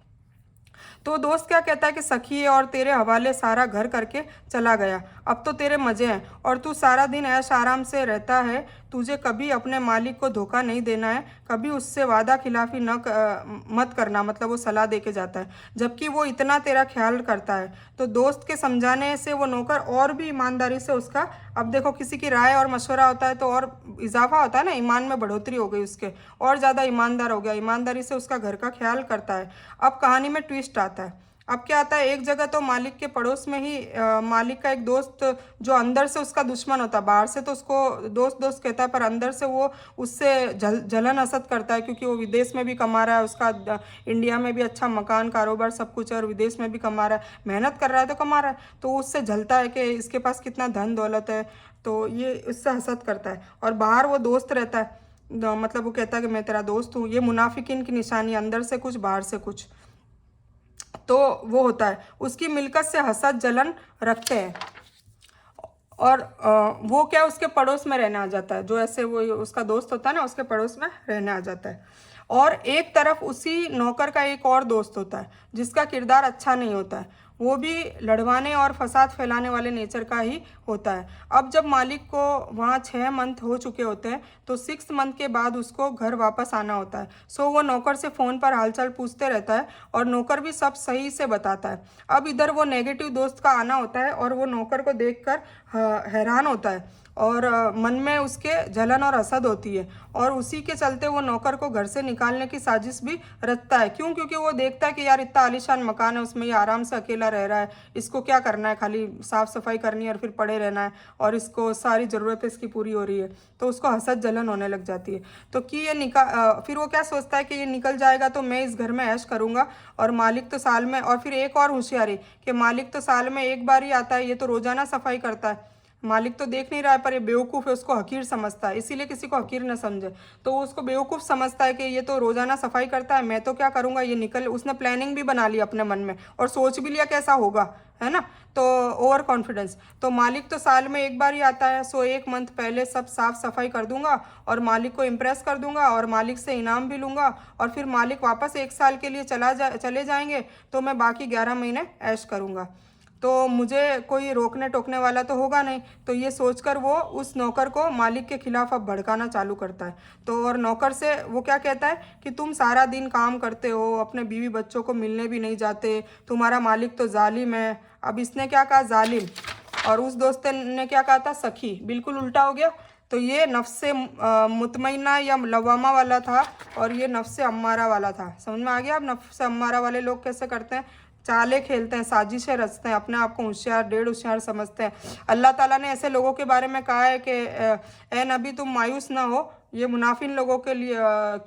तो दोस्त क्या कहता है कि सखी है और तेरे हवाले सारा घर करके चला गया, अब तो तेरे मज़े हैं और तू सारा दिन ऐश आराम से रहता है। तुझे कभी अपने मालिक को धोखा नहीं देना है, कभी उससे वादा खिलाफी मत करना। मतलब वो सलाह दे के जाता है, जबकि वो इतना तेरा ख्याल करता है। तो दोस्त के समझाने से वो नौकर और भी ईमानदारी से उसका, अब देखो किसी की राय और मशवरा होता है तो और इजाफा होता है ना, ईमान में बढ़ोतरी हो गई उसके, और ज़्यादा ईमानदार हो गया, ईमानदारी से उसका घर का ख्याल करता है। अब कहानी में ट्विस्ट आता है। अब क्या आता है, एक जगह तो मालिक के पड़ोस में ही मालिक का एक दोस्त, जो अंदर से उसका दुश्मन होता है, बाहर से तो उसको दोस्त दोस्त कहता है, पर अंदर से वो उससे जलन हसद करता है, क्योंकि वो विदेश में भी कमा रहा है, उसका इंडिया में भी अच्छा मकान कारोबार सब कुछ है, और विदेश में भी कमा रहा है, मेहनत कर रहा है तो कमा रहा है, तो उससे जलता है कि इसके पास कितना धन दौलत है, तो ये उससे हसद करता है। और बाहर वो दोस्त रहता है, मतलब वो कहता है कि मैं तेरा दोस्त हूँ। ये मुनाफिकीन की निशानी, अंदर से कुछ बाहर से कुछ, तो वो होता है। उसकी मिल्कत से हसद जलन रखते हैं, और वो क्या उसके पड़ोस में रहने आ जाता है, जो ऐसे वो उसका दोस्त होता है ना, उसके पड़ोस में रहने आ जाता है। और एक तरफ उसी नौकर का एक और दोस्त होता है जिसका किरदार अच्छा नहीं होता है, वो भी लड़वाने और फसाद फैलाने वाले नेचर का ही होता है। अब जब मालिक को वहाँ 6 मंथ हो चुके होते हैं तो 6 मंथ के बाद उसको घर वापस आना होता है। सो वो नौकर से फ़ोन पर हालचाल पूछते रहता है और नौकर भी सब सही से बताता है। अब इधर वो नेगेटिव दोस्त का आना होता है और वो नौकर को देखकर हैरान होता है, और मन में उसके जलन और हसद होती है, और उसी के चलते वो नौकर को घर से निकालने की साजिश भी रचता है। क्यों? क्योंकि वो देखता है कि यार इतना आलीशान मकान है, उसमें ये आराम से अकेला रह रहा है, इसको क्या करना है, खाली साफ़ सफाई करनी है और फिर पड़े रहना है, और इसको सारी ज़रूरतें इसकी पूरी हो रही है, तो उसको हसद जलन होने लग जाती है। तो कि ये फिर वो क्या सोचता है कि ये निकल जाएगा तो मैं इस घर में ऐश करूँगा, और मालिक तो साल में, और फिर एक और होशियारी कि मालिक तो साल में एक बार ही आता है, ये तो रोज़ाना सफाई करता है। मालिक तो देख नहीं रहा है, पर ये बेवकूफ़ है, उसको हकीर समझता है, इसीलिए किसी को हकीर न समझे, तो वो उसको बेवकूफ़ समझता है कि ये तो रोज़ाना सफाई करता है, मैं तो क्या करूँगा, ये निकल। उसने प्लानिंग भी बना ली अपने मन में और सोच भी लिया कैसा होगा, है ना। तो ओवर कॉन्फिडेंस। तो मालिक तो साल में एक बार ही आता है, सो 1 मंथ पहले सब साफ़ सफाई कर दूंगा और मालिक को इम्प्रेस कर दूंगा और मालिक से इनाम भी लूँगा, और फिर मालिक वापस 1 साल के लिए चले जाएंगे, तो मैं बाकी 11 महीने ऐश करूँगा, तो मुझे कोई रोकने टोकने वाला तो होगा नहीं। तो ये सोचकर वो उस नौकर को मालिक के खिलाफ अब भड़काना चालू करता है। तो और नौकर से वो क्या कहता है कि तुम सारा दिन काम करते हो, अपने बीवी बच्चों को मिलने भी नहीं जाते, तुम्हारा मालिक तो जालिम है। अब इसने क्या कहा, जालिम, और उस दोस्त ने क्या कहा था, सखी। बिल्कुल उल्टा हो गया। तो ये नफ्से मुतमइना या लवामा वाला था, और ये नफ्से अम्मारा वाला था। समझ में आ गया? अब नफ्से अम्मारा वाले लोग कैसे करते हैं, चालें खेलते हैं, साजिशें रचते हैं, अपने आप को होशियार डेढ़ होशियार समझते हैं। अल्लाह ताला ने ऐसे लोगों के बारे में कहा है कि ए नबी तुम मायूस ना हो, ये मुनाफिन लोगों के लिए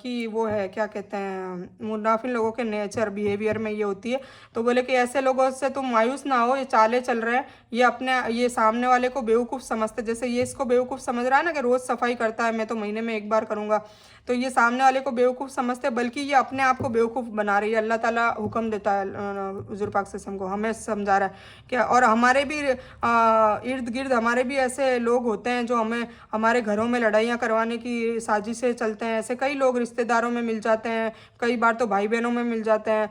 की वो है, क्या कहते हैं, मुनाफिन लोगों के नेचर बिहेवियर में ये होती है। तो बोले कि ऐसे लोगों से तुम मायूस ना हो, ये चाले चल रहे हैं, ये अपने ये सामने वाले को बेवकूफ़ समझते, जैसे ये इसको बेवकूफ़ समझ रहा है ना कि रोज़ सफाई करता है, मैं तो महीने में एक बार करूँगा, तो ये सामने वाले को बेवकूफ़ समझते, बल्कि ये अपने आप को बेवकूफ़ बना रही है। अल्लाह ताला हुक्म देता है हुज़ूर पाक सल्लल्लाहु अलैहि वसल्लम को, हमें समझा रहा है कि और हमारे भी इर्द गिर्द हमारे भी ऐसे लोग होते हैं जो हमें हमारे घरों में लड़ाइयाँ करवाने की साजिशें चलते हैं। ऐसे कई लोग रिश्तेदारों में मिल जाते हैं, कई बार तो भाई बहनों में मिल जाते हैं,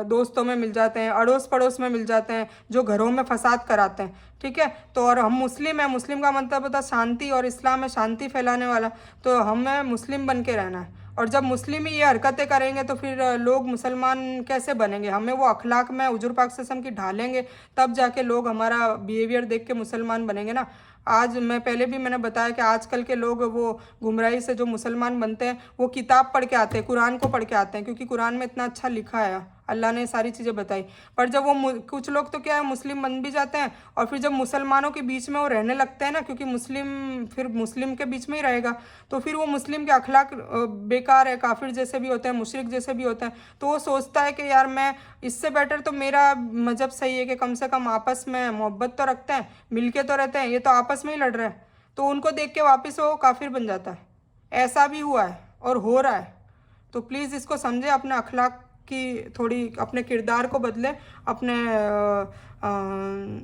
दोस्तों में मिल जाते हैं, अड़ोस पड़ोस में मिल जाते हैं, जो घरों में फसाद कराते हैं। ठीक है, तो और हम मुस्लिम हैं, मुस्लिम का मतलब होता है शांति, और इस्लाम है शांति फैलाने वाला, तो हमें मुस्लिम बन के रहना है। और जब मुस्लिम ही ये हरकतें करेंगे तो फिर लोग मुसलमान कैसे बनेंगे? हमें वो अखलाक में हुजूर पाक सल्लल्लाहु अलैहि वसल्लम की ढालेंगे, तब जाके लोग हमारा बिहेवियर देख के मुसलमान बनेंगे ना। आज मैं पहले भी मैंने बताया कि आजकल के लोग वो गुमराही से जो मुसलमान बनते हैं वो किताब पढ़ के आते हैं, कुरान को पढ़ के आते हैं, क्योंकि कुरान में इतना अच्छा लिखा है, अल्लाह ने सारी चीज़ें बताई। पर जब वो कुछ लोग तो क्या है मुस्लिम बन भी जाते हैं, और फिर जब मुसलमानों के बीच में वो रहने लगते हैं ना, क्योंकि मुस्लिम फिर मुस्लिम के बीच में ही रहेगा, तो फिर वो मुस्लिम के अखलाक बेकार है, काफिर जैसे भी होते हैं, मुशरिक जैसे भी होते हैं, तो वो सोचता है कि यार मैं इससे बेटर तो मेरा मजहब सही है कि कम से कम आपस में मोहब्बत तो रखते हैं, मिलके तो रहते हैं, ये तो आपस में ही लड़ रहे हैं, तो उनको देख के वापस वो काफिर बन जाता है। ऐसा भी हुआ है और हो रहा है। तो प्लीज़ इसको समझे, अपने अखलाक की थोड़ी अपने किरदार को बदलें, अपने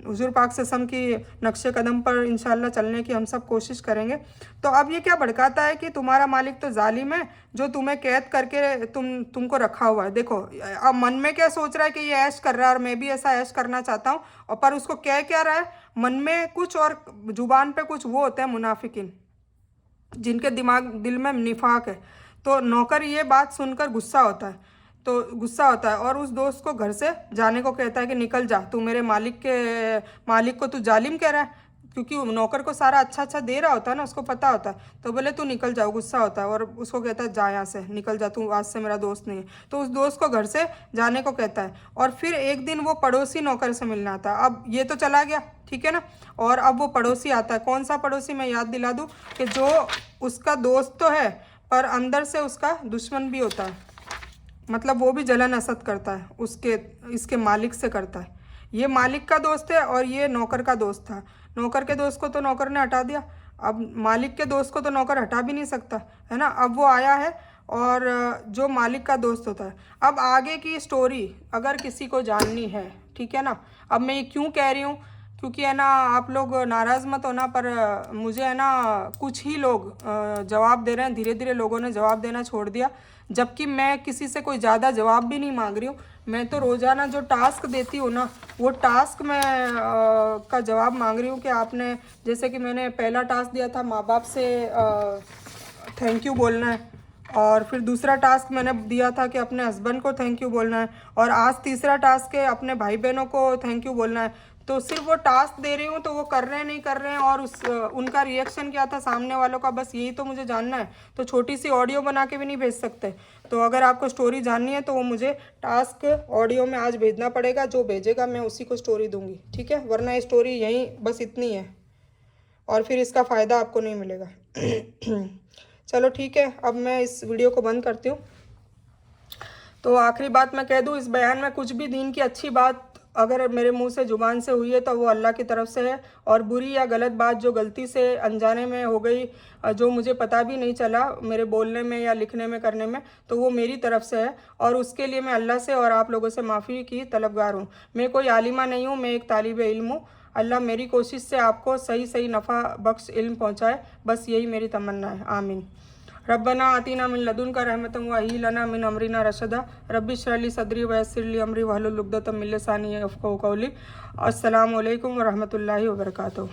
हुजूर पाक सल्लल्लाहु अलैहि वसल्लम की नक्शे कदम पर इंशाल्लाह चलने की हम सब कोशिश करेंगे। तो अब ये क्या भड़काता है कि तुम्हारा मालिक तो जालिम है जो तुम्हें कैद करके तुमको रखा हुआ है। देखो अब मन में क्या सोच रहा है कि ये ऐश कर रहा है और मैं भी ऐसा ऐश करना चाहता हूँ, और पर उसको कह क्या रहा है, मन में कुछ और जुबान पे कुछ, वो होते हैं मुनाफिकीन जिनके दिल में निफाक है। तो नौकर ये बात सुनकर गुस्सा होता है, तो गुस्सा होता है और उस दोस्त को घर से जाने को कहता है कि निकल जा, तू मेरे मालिक को तू जालिम कह रहा है, क्योंकि नौकर को सारा अच्छा दे रहा होता है ना, उसको पता होता है, तो बोले तू निकल जाओ, गुस्सा होता है और उसको कहता है जा यहाँ से, निकल जा, तू आज से मेरा दोस्त नहीं है। तो उस दोस्त को घर से जाने को कहता है, और फिर एक दिन वो पड़ोसी नौकर से मिलना आता है। अब ये तो चला गया, ठीक है ना, और अब वो पड़ोसी आता है। कौन सा पड़ोसी, मैं याद दिला दूँ, कि जो उसका दोस्त तो है पर अंदर से उसका दुश्मन भी होता है, मतलब वो भी जलन हसद करता है, इसके मालिक से करता है। ये मालिक का दोस्त है और ये नौकर का दोस्त था। नौकर के दोस्त को तो नौकर ने हटा दिया, अब मालिक के दोस्त को तो नौकर हटा भी नहीं सकता है ना। अब वो आया है और जो मालिक का दोस्त होता है। अब आगे की स्टोरी अगर किसी को जाननी है, ठीक है ना, अब मैं ये क्यों कह रही हूँ, क्योंकि है ना आप लोग नाराज़ मत होना, पर मुझे है ना कुछ ही लोग जवाब दे रहे हैं, धीरे धीरे लोगों ने जवाब देना छोड़ दिया, जबकि मैं किसी से कोई ज़्यादा जवाब भी नहीं मांग रही हूँ। मैं तो रोज़ाना जो टास्क देती हूँ ना, वो टास्क मैं का जवाब मांग रही हूँ कि आपने, जैसे कि मैंने पहला टास्क दिया था माँ बाप से थैंक यू बोलना है, और फिर दूसरा टास्क मैंने दिया था कि अपने हस्बैंड को थैंक यू बोलना है, और आज तीसरा टास्क है अपने भाई बहनों को थैंक यू बोलना है। तो सिर्फ वो टास्क दे रही हूँ, तो वो कर रहे हैं नहीं कर रहे हैं, और उनका रिएक्शन क्या था सामने वालों का, बस यही तो मुझे जानना है। तो छोटी सी ऑडियो बना के भी नहीं भेज सकते। तो अगर आपको स्टोरी जाननी है तो वो मुझे टास्क ऑडियो में आज भेजना पड़ेगा, जो भेजेगा मैं उसी को स्टोरी दूंगी, ठीक है, वरना ये स्टोरी यहीं बस इतनी है और फिर इसका फ़ायदा आपको नहीं मिलेगा। चलो ठीक है, अब मैं इस वीडियो को बंद करती हूँ। तो आखिरी बात मैं कह दूँ, इस बयान में कुछ भी दीन की अच्छी बात अगर मेरे मुंह से ज़ुबान से हुई है तो वो अल्लाह की तरफ से है, और बुरी या गलत बात जो गलती से अनजाने में हो गई, जो मुझे पता भी नहीं चला मेरे बोलने में या लिखने में करने में, तो वो मेरी तरफ से है, और उसके लिए मैं अल्लाह से और आप लोगों से माफ़ी की तलबगार हूँ। मैं कोई आलिमा नहीं हूँ, मैं एक तालिबे इल्म हूँ। अल्लाह मेरी कोशिश से आपको सही सही नफ़ा बख्श इल्म पहुँचाए, बस यही मेरी तमन्ना है। आमीन। रब्बना आतीना मिन लदुनका रहमतन व हय्यि लना मिन अमरिना रशदा। रब्बि इश्रह ली सदरी व यस्सिर ली अमरी वहलुल उक़दतम मिन लिसानी यफ़क़हू क़ौली। अस्सलामु अलैकुम व रहमतुल्लाहि व बरकातुहू।